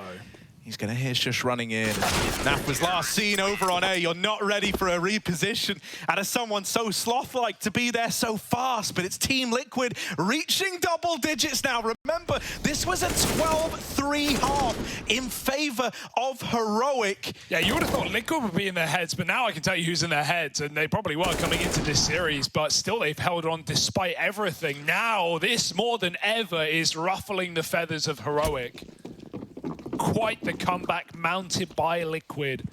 He's going to hear sjuush running in. Naf was last seen over on A. You're not ready for a reposition. And as someone so sloth-like to be there so fast, but it's Team Liquid reaching double digits now. Remember, this was a 12-3 half in favor of Heroic. Yeah, you would have thought Liquid would be in their heads, but now I can tell you who's in their heads, and they probably were coming into this series, but still they've held on despite everything. Now, this more than ever is ruffling the feathers of Heroic. Quite the comeback mounted by Liquid.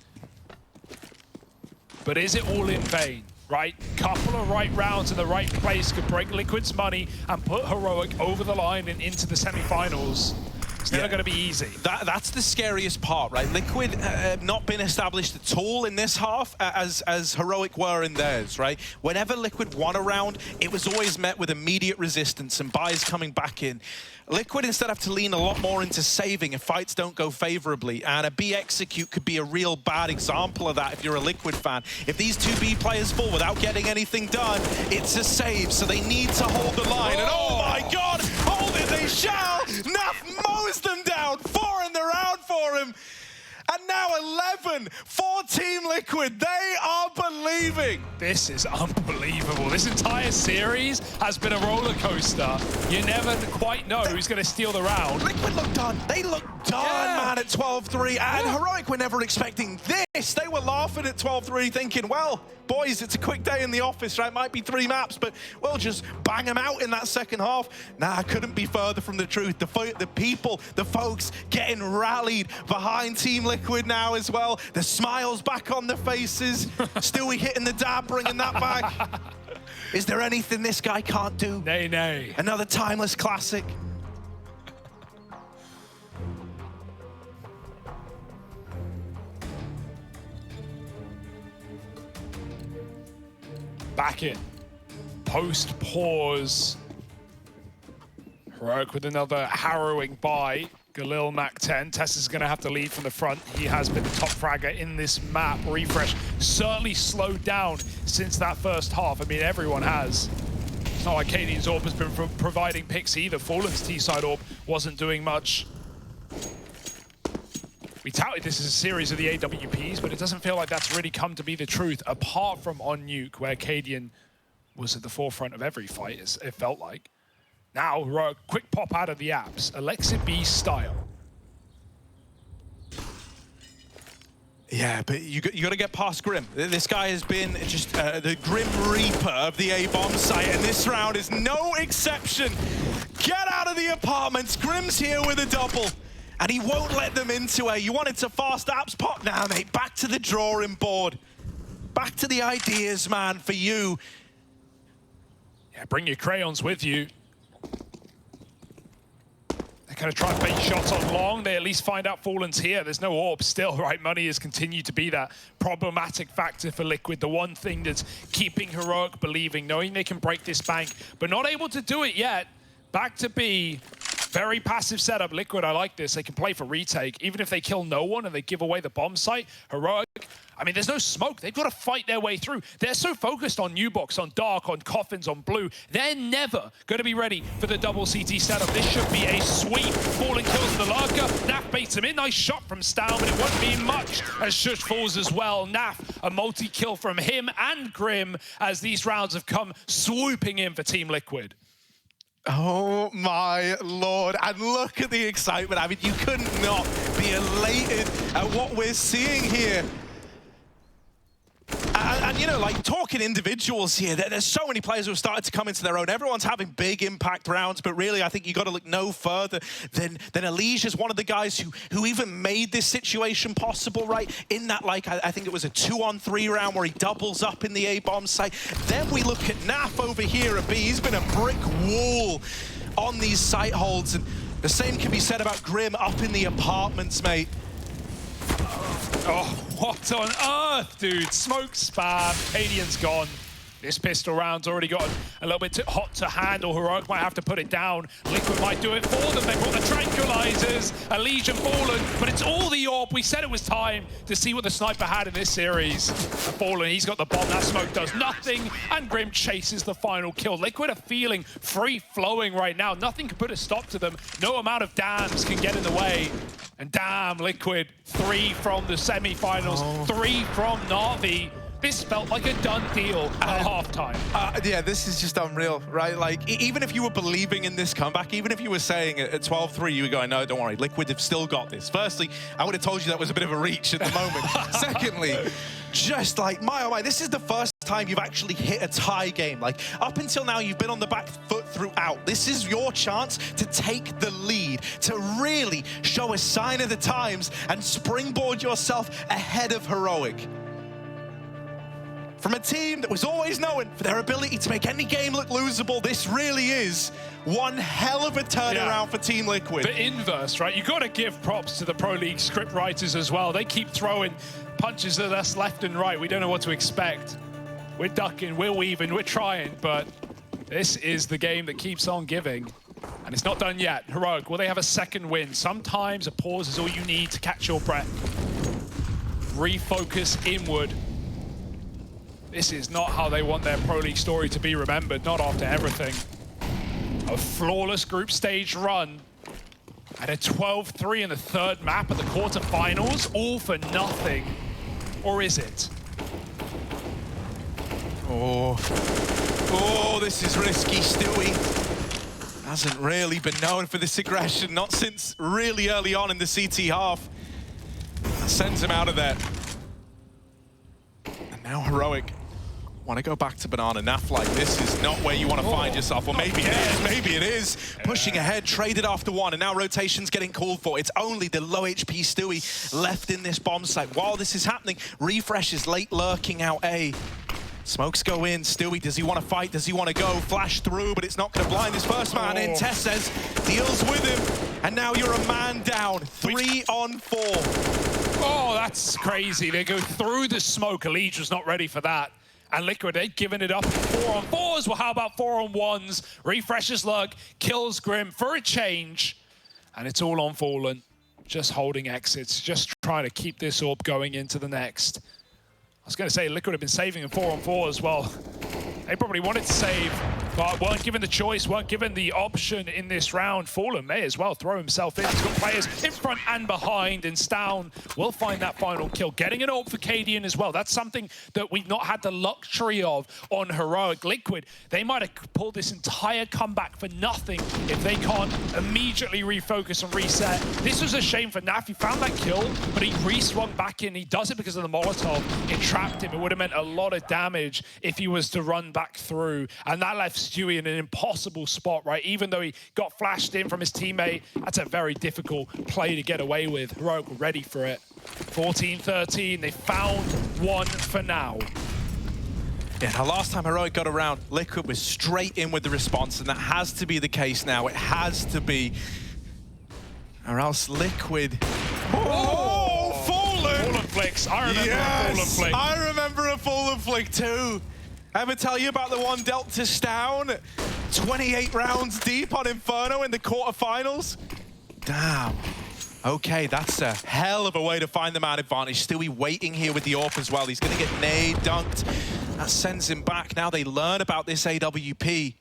But is it all in vain, right? Couple of right rounds in the right place could break Liquid's money and put Heroic over the line and into the semi-finals. It's never going to be easy. That's the scariest part, right? Liquid not been established at all in this half as Heroic were in theirs, right? Whenever Liquid won a round, it was always met with immediate resistance and buys coming back in. Liquid instead have to lean a lot more into saving if fights don't go favorably, and a B execute could be a real bad example of that if you're a Liquid fan. If these two B players fall without getting anything done, it's a save, so they need to hold the line. And oh my God, hold it, they shall! Naf mows them down, 4 in the round for him. And now 11 for Team Liquid. They are believing. This is unbelievable. This entire series has been a roller coaster. You never quite know who's going to steal the round. Liquid look done. They look done, man, at 12-3. And Heroic were never expecting this. They were laughing at 12-3, thinking, well, boys, it's a quick day in the office, right? Might be 3 maps, but we'll just bang them out in that second half. Nah, couldn't be further from the truth. The people, the folks getting rallied behind Team Liquid now as well. The smiles back on their faces. Still, we hitting the dab, bringing that back. Is there anything this guy can't do? Nay, nay. Another timeless classic. Back in. Post-pause. Heroic with another harrowing buy. Galil Mac 10. TeSeS is going to have to lead from the front. He has been the top fragger in this map. Refresh certainly slowed down since that first half. I mean, everyone has. It's not like Cadian's AWP has been providing picks either. Fallen's T-side AWP wasn't doing much. We touted this as a series of the AWPs, but it doesn't feel like that's really come to be the truth, apart from on Nuke, where Cadian was at the forefront of every fight, it felt like. Now, quick pop out of the apps. Alexa B style. Yeah, but you got to get past Grim. This guy has been just the Grim Reaper of the A-bomb site, and this round is no exception. Get out of the apartments. Grim's here with a double, and he won't let them into A. You wanted to fast apps pop now, mate. Back to the drawing board. Back to the ideas, man, for you. Yeah, bring your crayons with you. They're going to try and bait shots on long. They at least find out Fallen's here. There's no AWP still, right? Money has continued to be that problematic factor for Liquid. The one thing that's keeping Heroic believing, knowing they can break this bank, but not able to do it yet. Back to B. Very passive setup. Liquid, I like this. They can play for retake. Even if they kill no one and they give away the bomb site, Heroic, I mean, there's no smoke. They've got to fight their way through. They're so focused on Nubox, on Dark, on Coffins, on Blue. They're never going to be ready for the double CT setup. This should be a sweep. Fallen kills the Lurker. Naf baits him in. Nice shot from Stow, but it won't be much as sjuush falls as well. Naf, a multi-kill from him and Grim as these rounds have come swooping in for Team Liquid. Oh my lord, and look at the excitement. I mean, you could not be elated at what we're seeing here. And you know, like, talking individuals here, there's so many players who have started to come into their own. Everyone's having big impact rounds, but really, I think you got to look no further than Elijah's one of the guys who even made this situation possible, right? In that, like, I think it was a 2-on-3 round where he doubles up in the A-bomb site. Then we look at Naf over here at B. He's been a brick wall on these site holds, and the same can be said about Grim up in the apartments, mate. Oh, what on earth, dude? Smoke spam. Cadian's gone. This pistol round's already gotten a little bit too hot to handle. Heroic might have to put it down. Liquid might do it for them. They brought the tranquilizers. A Legion fallen, but it's all the orb. We said it was time to see what the sniper had in this series. Fallen, he's got the bomb. That smoke does nothing, and Grim chases the final kill. Liquid are feeling free-flowing right now. Nothing can put a stop to them. No amount of dams can get in the way. And damn, Liquid, 3 from the semi-finals, 3 from Na'Vi. This felt like a done deal at halftime. Yeah, this is just unreal, right? Like, even if you were believing in this comeback, even if you were saying at 12-3, you were going, no, don't worry, Liquid have still got this. Firstly, I would have told you that was a bit of a reach at the moment. Secondly, just like, my oh my, this is the first time you've actually hit a tie game. Like, up until now, you've been on the back foot throughout. This is your chance to take the lead, to really show a sign of the times and springboard yourself ahead of Heroic. From a team that was always known for their ability to make any game look losable, this really is one hell of a turnaround for Team Liquid. The inverse, right? You got to give props to the Pro League script writers as well. They keep throwing punches at us left and right. We don't know what to expect. We're ducking, we're weaving, we're trying, but this is the game that keeps on giving. And it's not done yet. Heroic, will they have a second win? Sometimes a pause is all you need to catch your breath. Refocus inward. This is not how they want their Pro League story to be remembered, not after everything. A flawless group stage run at a 12-3 in the third map of the quarterfinals, all for nothing. Or is it? Oh, this is risky. Stewie hasn't really been known for this aggression, not since really early on in the CT half. That sends him out of there. And now Heroic want to go back to Banana. Naf, like, this is not where you want to find yourself. Or maybe it is, maybe it is. Pushing ahead, traded after one, and now rotation's getting called for. It's only the low HP Stewie left in this bomb site. While this is happening, Refresh is late lurking out A. Smokes go in. Stewie, does he want to fight? Does he want to go? Flash through, but it's not going to blind this first man in. TeSeS deals with him, and now you're a man down. 3 on 4. Oh, that's crazy. They go through the smoke. Elijah was not ready for that. And Liquid, they've given it up. 4 on 4s. Well, how about 4 on 1s? Refreshes Lurk, kills Grim for a change. And it's all on Fallen. Just holding exits, just trying to keep this orb going into the next. I was going to say Liquid have been saving in 4 on 4 as well. They probably wanted to save, but weren't given the choice, weren't given the option in this round. Fallen may as well throw himself in. He's got players in front and behind, and Stown will find that final kill. Getting an orb for Cadian as well. That's something that we've not had the luxury of on Heroic. Liquid, they might have pulled this entire comeback for nothing if they can't immediately refocus and reset. This was a shame for Naf. He found that kill, but he re-swung back in. He does it because of the Molotov. It trapped him. It would have meant a lot of damage if he was to run back through, and that left Stewie in an impossible spot, right? Even though he got flashed in from his teammate, that's a very difficult play to get away with. Heroic were ready for it. 14-13, they found one for now. Yeah, now last time Heroic got around, Liquid was straight in with the response, and that has to be the case now. It has to be. Or else Liquid... Oh, Fallen! Fallen flicks. I remember a Fallen flick. I remember a Fallen flick too. Ever tell you about the one dealt to Stown? 28 rounds deep on Inferno in the quarterfinals. Damn. Okay, that's a hell of a way to find the man advantage. Stewie waiting here with the AWP as well. He's going to get nade dunked. That sends him back. Now they learn about this AWP.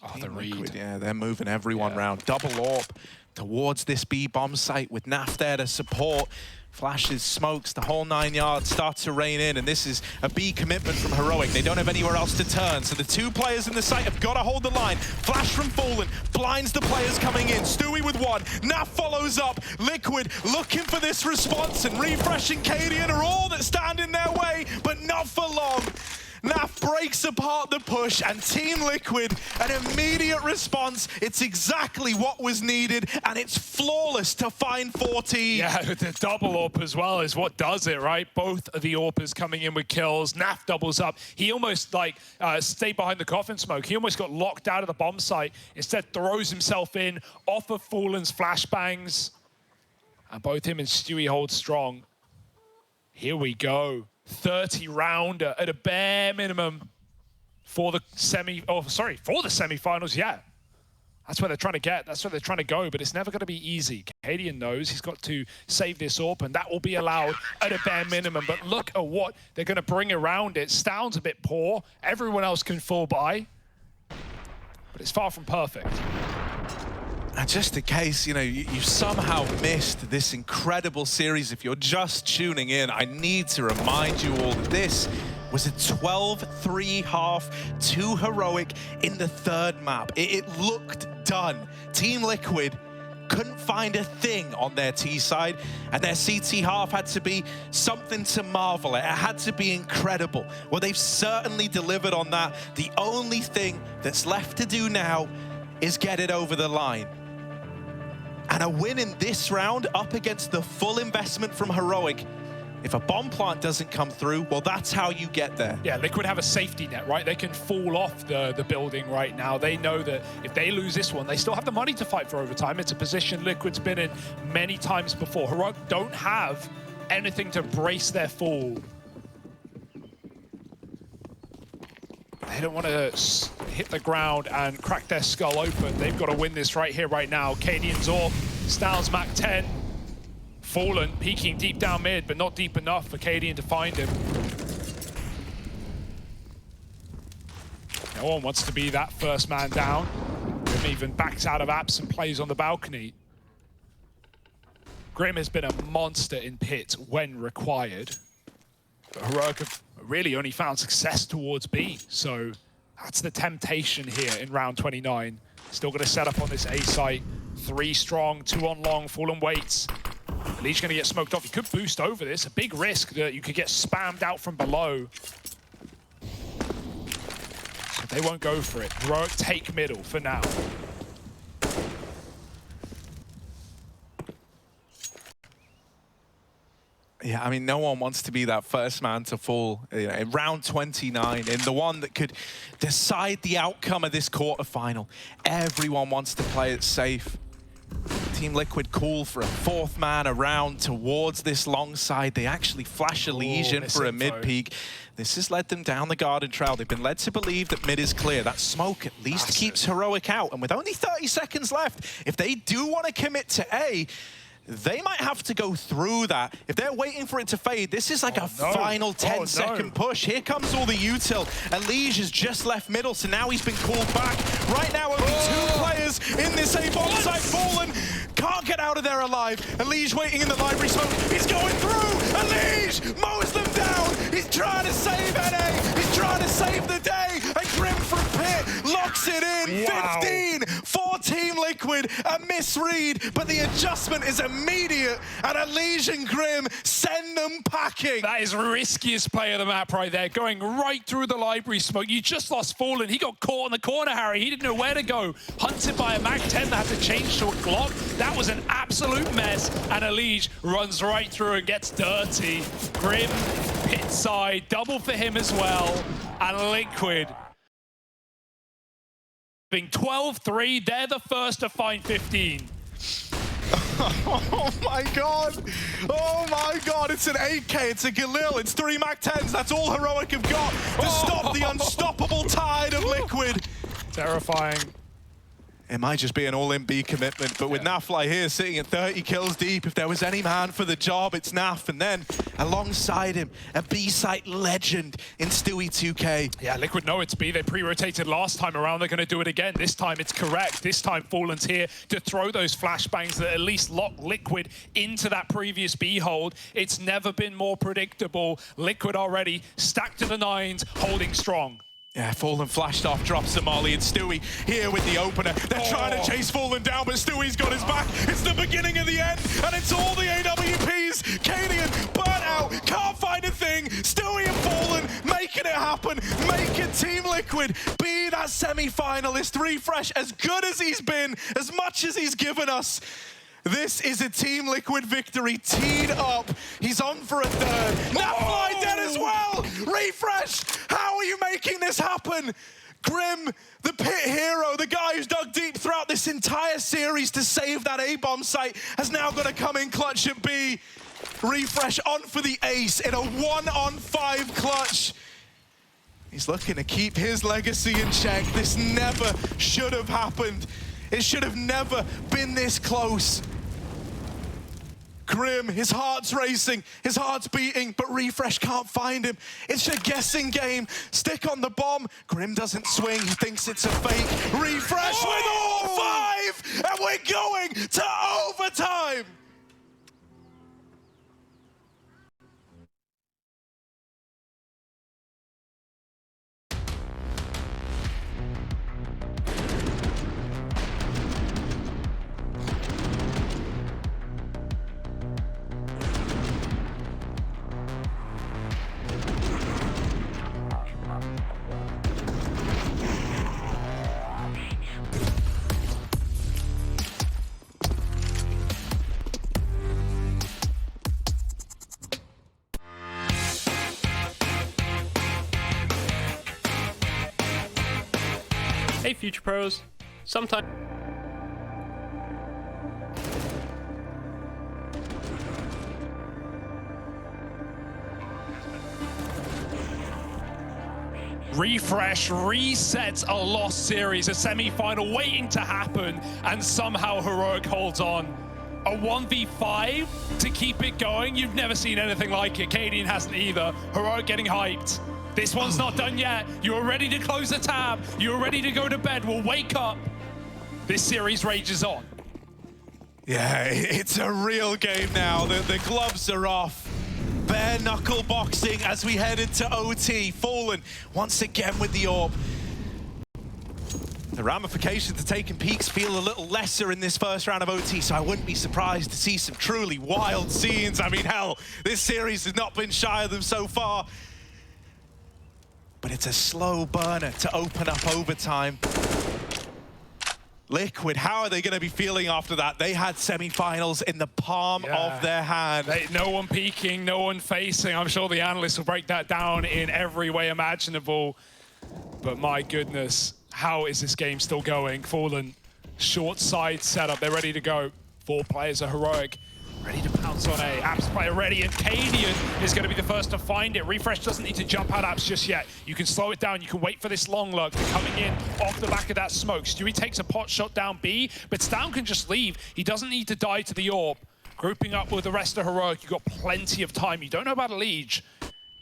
Oh, the read. Yeah, they're moving everyone round. Double AWP towards this B bomb site with Naf there to support. Flashes, smokes, the whole 9 yards start to rain in, and this is a B commitment from Heroic. They don't have anywhere else to turn, so the two players in the site have got to hold the line. Flash from Fallen, blinds the players coming in. Stewie with one, Naf follows up. Liquid looking for this response, and Refresh and Cadian are all that stand in their way, but not for long. Naf breaks apart the push, and Team Liquid, an immediate response. It's exactly what was needed, and it's flawless to find 14. Yeah, the double AWP as well is what does it, right? Both of the AWPers coming in with kills. Naf doubles up. He almost stayed behind the coffin smoke. He almost got locked out of the bomb site. Instead, throws himself in off of Fallen's flashbangs. And both him and Stewie hold strong. Here we go. 30-rounder at a bare minimum for the semi-finals, yeah. That's where they're trying to get, that's where they're trying to go, but it's never going to be easy. Cadian knows he's got to save this AWP, and that will be allowed at a bare minimum, but look at what they're going to bring around it. Sounds a bit poor. Everyone else can fall by, but it's far from perfect. And just in case, you know, you somehow missed this incredible series, if you're just tuning in, I need to remind you all that this was a 12-3 half to Heroic in the third map. It looked done. Team Liquid couldn't find a thing on their T side, and their CT half had to be something to marvel at. It had to be incredible. Well, they've certainly delivered on that. The only thing that's left to do now is get it over the line. And a win in this round up against the full investment from Heroic. If a bomb plant doesn't come through, well, that's how you get there. Yeah, Liquid have a safety net, right? They can fall off the building right now. They know that if they lose this one, they still have the money to fight for overtime. It's a position Liquid's been in many times before. Heroic don't have anything to brace their fall. They don't want to hit the ground and crack their skull open. They've got to win this right here, right now. Cadian's off. Styles Mac 10. Fallen peeking deep down mid, but not deep enough for Cadian to find him. No one wants to be that first man down. Grim even backs out of apps and plays on the balcony. Grim has been a monster in pit when required. But Heroic have really only found success towards B, so that's the temptation here in round 29. Still going to set up on this A site. 3 strong, 2 on long, Fallen waits. Lee's going to get smoked off. He could boost over this. A big risk that you could get spammed out from below. But they won't go for it. Heroic take middle for now. Yeah, I mean, no one wants to be that first man to fall in round 29, in the one that could decide the outcome of this quarterfinal. Everyone wants to play it safe. Team Liquid call for a 4th man around towards this long side. They actually flash a Legion for a mid-peak. This has led them down the garden trail. They've been led to believe that mid is clear. That smoke at least keeps Heroic out. And with only 30 seconds left, if they do want to commit to A, they might have to go through that. If they're waiting for it to fade, this is like a final 10-second push. Here comes all the util. Elige has just left middle, so now he's been called back. Right now, only 2 players in this A bomb site. Fallen can't get out of there alive. Elige waiting in the library smoke. He's going through. Elige mows them down. He's trying to save NA. He's trying to save the day. And Grim from pit locks it in. Wow. 15 for Team Liquid. A misread, but the adjustment is immediate, and Elige and Grim send them packing. That is riskiest play of the map right there, going right through the library smoke. You just lost Fallen. He got caught in the corner, Harry. He didn't know where to go. Hunted by a Mac 10 that had to change to a Glock. That was an absolute mess, and Elige runs right through and gets dirty. Grim, pit side, double for him as well, and Liquid being 12-3, they're the first to find 15. Oh my god! Oh my god! It's an 8K, it's a Galil, it's 3 MAC-10s. That's all Heroic have got to stop the unstoppable tide of Liquid. Terrifying. It might just be an all-in B commitment, but with Nafly here sitting at 30 kills deep, if there was any man for the job, it's Naf. And then alongside him, a B-site legend in Stewie 2K. Yeah, Liquid know it's B. They pre-rotated last time around. They're going to do it again. This time it's correct. This time Fallen's here to throw those flashbangs that at least lock Liquid into that previous B hold. It's never been more predictable. Liquid already stacked to the 9s, holding strong. Yeah, Fallen flashed off, drops the molly, and Stewie here with the opener. They're trying to chase Fallen down, but Stewie's got his back. It's the beginning of the end, and it's all the AWPs. Cadian, burnt out, can't find a thing. Stewie and Fallen making it happen, making Team Liquid be that semi-finalist. Refresh, as good as he's been, as much as he's given us, this is a Team Liquid victory, teed up. He's on for a third. Nafly dead as well. Refresh, how are you making this happen? Grim, the pit hero, the guy who's dug deep throughout this entire series to save that A-bomb site, has now got to come in clutch at B. Refresh on for the ace in a 1-on-5 clutch. He's looking to keep his legacy in check. This never should have happened. It should have never been this close. Grim, his heart's racing, his heart's beating, but Refresh can't find him. It's a guessing game. Stick on the bomb. Grim doesn't swing. He thinks it's a fake. Refresh with all 5, and we're going to overtime. Hey, Future Pros. Sometimes. Refresh resets a lost series, a semi-final waiting to happen, and somehow Heroic holds on. A 1v5 to keep it going. You've never seen anything like it. Cadian hasn't either. Heroic getting hyped. This one's not done yet. You were ready to close the tab. You were ready to go to bed. Well, wake up. This series rages on. Yeah, it's a real game now. The gloves are off. Bare knuckle boxing as we head into OT. Fallen once again with the orb. The ramifications of taking peaks feel a little lesser in this first round of OT, so I wouldn't be surprised to see some truly wild scenes. I mean, hell, this series has not been shy of them so far. But it's a slow burner to open up overtime. Liquid, how are they going to be feeling after that? They had semi-finals in the palm of their hand. No one peeking, no one facing. I'm sure the analysts will break that down in every way imaginable. But my goodness, how is this game still going? Fallen, short side setup, they're ready to go. 4 players are Heroic. Ready to pounce on A. Apps player ready, and Cadian is going to be the first to find it. Refresh doesn't need to jump out Apps just yet. You can slow it down. You can wait for this long lurk. They're coming in off the back of that smoke. Stewie takes a pot shot down B, but Stam can just leave. He doesn't need to die to the orb. Grouping up with the rest of Heroic, you've got plenty of time. You don't know about Liege.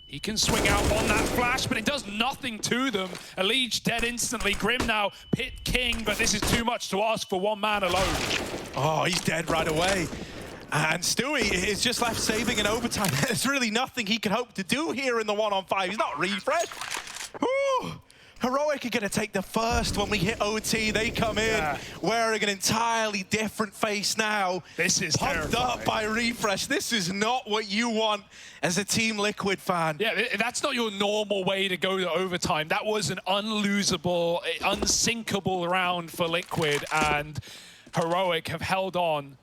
He can swing out on that flash, but it does nothing to them. Liege dead instantly. Grim now, Pit King, but this is too much to ask for one man alone. Oh, he's dead right away. And Stewie is just left saving in overtime. There's really nothing he can hope to do here in the 1-on-5. He's not Refresh. Whew. Heroic are going to take the first when we hit OT. They come in wearing an entirely different face now. This is pumped up by Refresh. This is not what you want as a Team Liquid fan. Yeah, that's not your normal way to go to overtime. That was an unlosable, unsinkable round for Liquid, and Heroic have held on.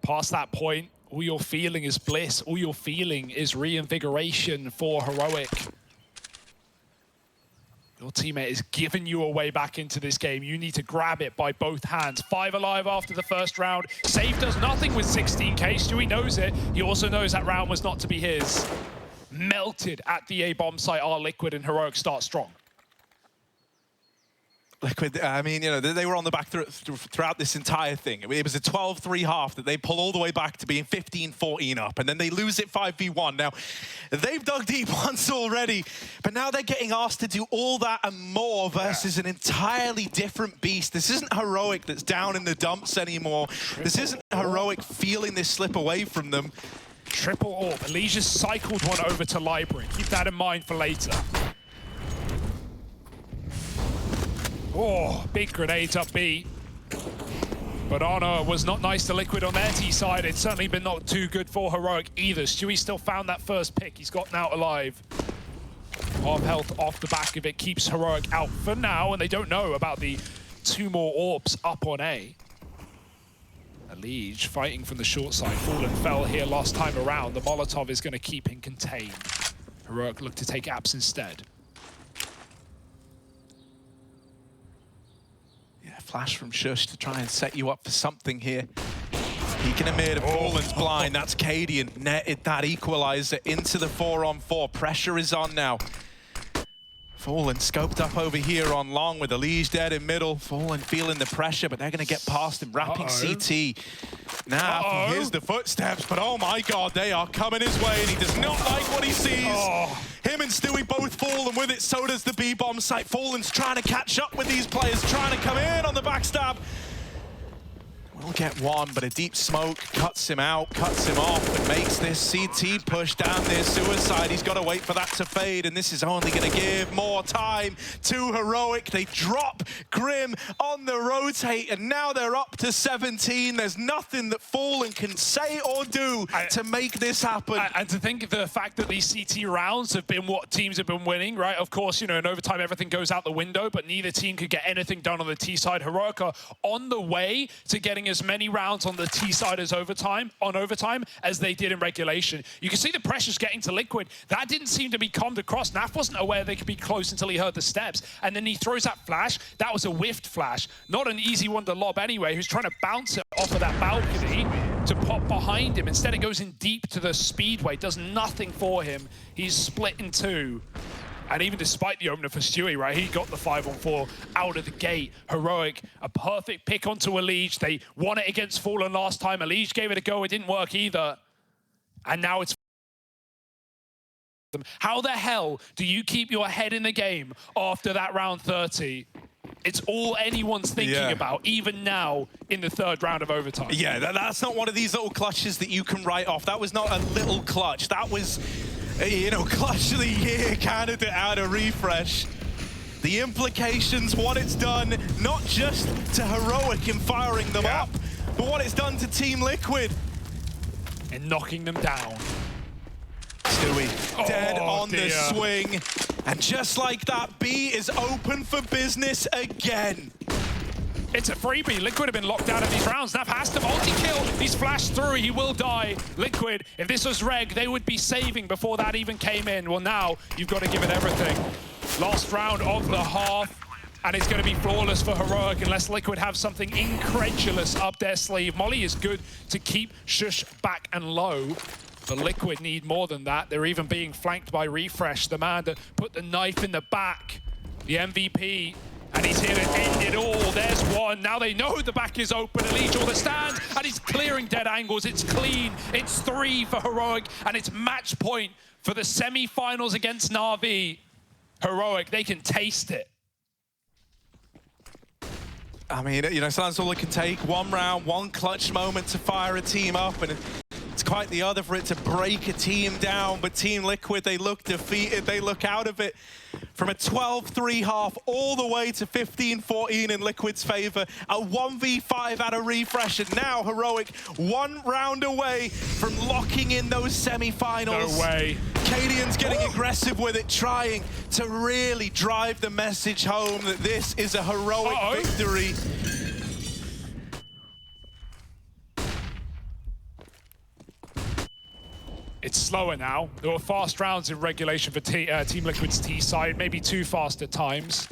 Past that point, all you're feeling is bliss. All you're feeling is reinvigoration for Heroic. You're Your teammate is giving you a way back into this game. You need to grab it by both hands. 5 alive after the first round. Save does nothing with 16k. Stewie knows it. He also knows that round was not to be his. Melted at the A bomb site are Liquid, and Heroic start strong. Liquid, I mean, you know, they were on the back throughout this entire thing. It was a 12-3 half that they pull all the way back to being 15-14 up, and then they lose it 5v1. Now, they've dug deep once already, but now they're getting asked to do all that and more versus an entirely different beast. This isn't Heroic that's down in the dumps anymore. This isn't Heroic feeling this slip away from them. Triple orb. Elijah's cycled one over to Library. Keep that in mind for later. Oh, big grenades up B. But Honor was not nice to Liquid on their T side. It's certainly been not too good for Heroic either. Stewie still found that first pick. He's gotten out alive. Half health off the back of it keeps Heroic out for now, and they don't know about the 2 more orbs up on A. Elige fighting from the short side. Fallen fell here last time around. The Molotov is going to keep him contained. Heroic look to take apps instead. Flash from sjuush to try and set you up for something here. Peeking amid, Fallen's blind. That's Cadian. Netted that equalizer into the 4-on-4. Pressure is on now. Fallen scoped up over here on long with Elige dead in middle. Fallen feeling the pressure, but they're going to get past him. Wrapping CT. Now, here's the footsteps, but oh my god, they are coming his way, and he does not like what he sees. Him and Stewie both fall, and with it, so does the B-bomb site. Fallen's trying to catch up with these players, trying to come in on the backstab. We'll get one, but a deep smoke cuts him out, cuts him off, and makes this CT push down there. Suicide, he's got to wait for that to fade, and this is only going to give more time to Heroic. They drop Grim on the rotate, and now they're up to 17. There's nothing that Fallen can say or do to make this happen. And to think of the fact that these CT rounds have been what teams have been winning, right? Of course, you know, in overtime, everything goes out the window, but neither team could get anything done on the T side. Heroic are on the way to getting as many rounds on the T side as overtime as they did in regulation. You can see the pressure's getting to Liquid. That didn't seem to be calmed across. Naf wasn't aware they could be close until he heard the steps. And then he throws that flash. That was a whiffed flash. Not an easy one to lob anyway. Who's trying to bounce it off of that balcony to pop behind him. Instead, it goes in deep to the speedway. Does nothing for him. He's split in 2. And even despite the opener for Stewie, right, he got the 5-on-4 out of the gate. Heroic, a perfect pick onto Elige. They won it against Fallen last time. Elige gave it a go. It didn't work either. And now it's... How the hell do you keep your head in the game after that round 30? It's all anyone's thinking about, even now in the 3rd round of overtime. Yeah, that's not one of these little clutches that you can write off. That was not a little clutch. That was... you know, clutch of the year candidate out of Refresh. The implications, what it's done, not just to Heroic in firing them up, but what it's done to Team Liquid. And knocking them down. Stewie, dead on the swing. And just like that, B is open for business again. It's a freebie. Liquid have been locked out of these rounds. Naf has to multi-kill. He's flashed through. He will die. Liquid, if this was reg, they would be saving before that even came in. Well, now you've got to give it everything. Last round of the half, and it's going to be flawless for Heroic unless Liquid have something incredulous up their sleeve. Molly is good to keep sjuush back and low, but Liquid need more than that. They're even being flanked by Refresh, the man that put the knife in the back, the MVP. And he's here to end it all. There's one. Now they know the back is open. Elige all the stands, and he's clearing dead angles. It's clean. It's 3 for Heroic, and it's match point for the semi-finals against Na'Vi. Heroic, they can taste it. I mean, you know, sometimes all it can take, one round, one clutch moment to fire a team up, and it's quite the other for it to break a team down. But Team Liquid, they look defeated. They look out of it from a 12-3 half all the way to 15-14 in Liquid's favor. A 1v5 out of Refresh, and now Heroic 1 round away from locking in those semi-finals. No way. Cadian's getting aggressive with it, trying to really drive the message home that this is a Heroic victory. It's slower now. There were fast rounds in regulation for Team Liquid's T side, maybe too fast at times.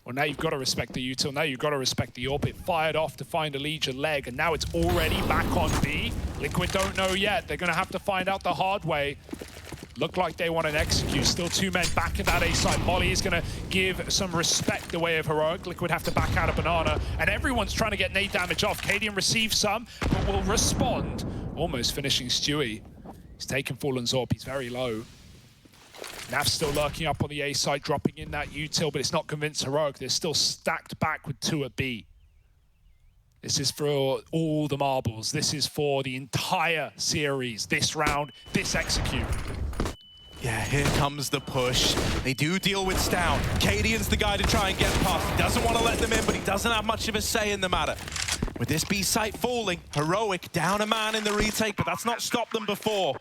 Well, now you've got to respect the util. Now you've got to respect the AWP. It fired off to find a Legion leg, and now it's already back on B. Liquid don't know yet. They're going to have to find out the hard way. Look like they want an execute. Still 2 men back at that A side. Molly is going to give some respect the way of Heroic. Liquid have to back out of Banana, and everyone's trying to get nade damage off. Cadian receives some, but will respond. Almost finishing Stewie. He's taken Fallen's AWP. He's very low. Nav's still lurking up on the A side, dropping in that util, but it's not convinced Heroic. They're still stacked back with 2 at B. This is for all the marbles. This is for the entire series. This round, this execute. Yeah, here comes the push. They do deal with Stout. Cadian's the guy to try and get past. He doesn't want to let them in, but he doesn't have much of a say in the matter. With this B site falling, Heroic down a man in the retake, but that's not stopped them before.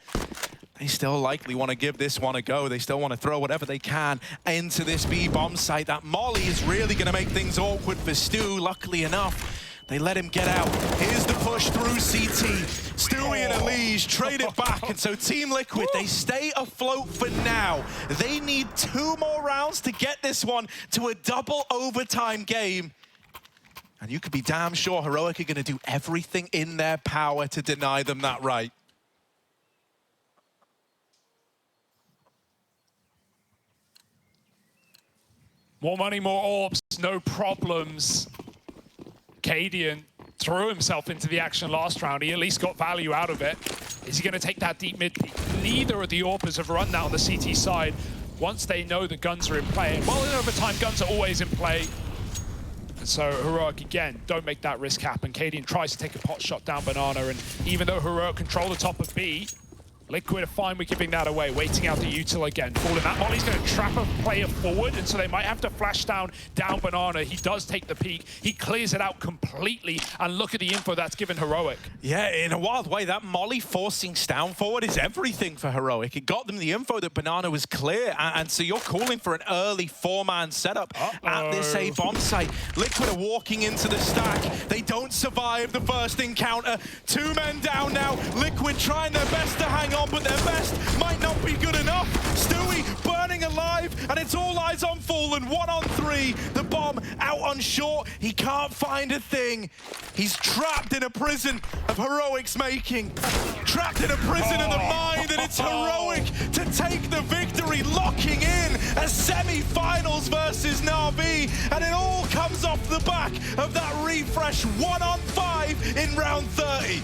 They still likely want to give this one a go. They still want to throw whatever they can into this B bomb site. That Molly is really going to make things awkward for Stu. Luckily enough, they let him get out. Here's the push through CT. Stewie and Elige trade it back, and so Team Liquid, they stay afloat for now. They need 2 more rounds to get this one to a double overtime game. And you could be damn sure Heroic are going to do everything in their power to deny them that right. More money, more orbs, no problems. Cadian threw himself into the action last round. He at least got value out of it. Is he going to take that deep mid peak? Neither of the AWPers have run now on the CT side once they know the guns are in play. Well, in overtime, guns are always in play. And so Heroic, again, don't make that risk happen. Cadian tries to take a pot shot down Banana, and even though Heroic control the top of B, Liquid are fine with giving that away, waiting out the util again. Fallen, that Molly's going to trap a player forward, and so they might have to flash down Banana. He does take the peak. He clears it out completely, and look at the info that's given Heroic. Yeah, in a wild way, that Molly forcing Stown forward is everything for Heroic. It got them the info that Banana was clear, and so you're calling for an early 4-man setup at this A bomb site. Liquid are walking into the stack. They don't survive the first encounter. 2 men down now. Liquid trying their best to hang on, but their best might not be good enough. Stewie burning alive, and it's all eyes on Fallen. 1 on 3. The bomb out on short. He can't find a thing. He's trapped in a prison of Heroic's making. Trapped in a prison of the mind, and it's Heroic to take the victory, locking in a semi-finals versus Na'Vi, and it all comes off the back of that refresh. 1 on 5 in round 30.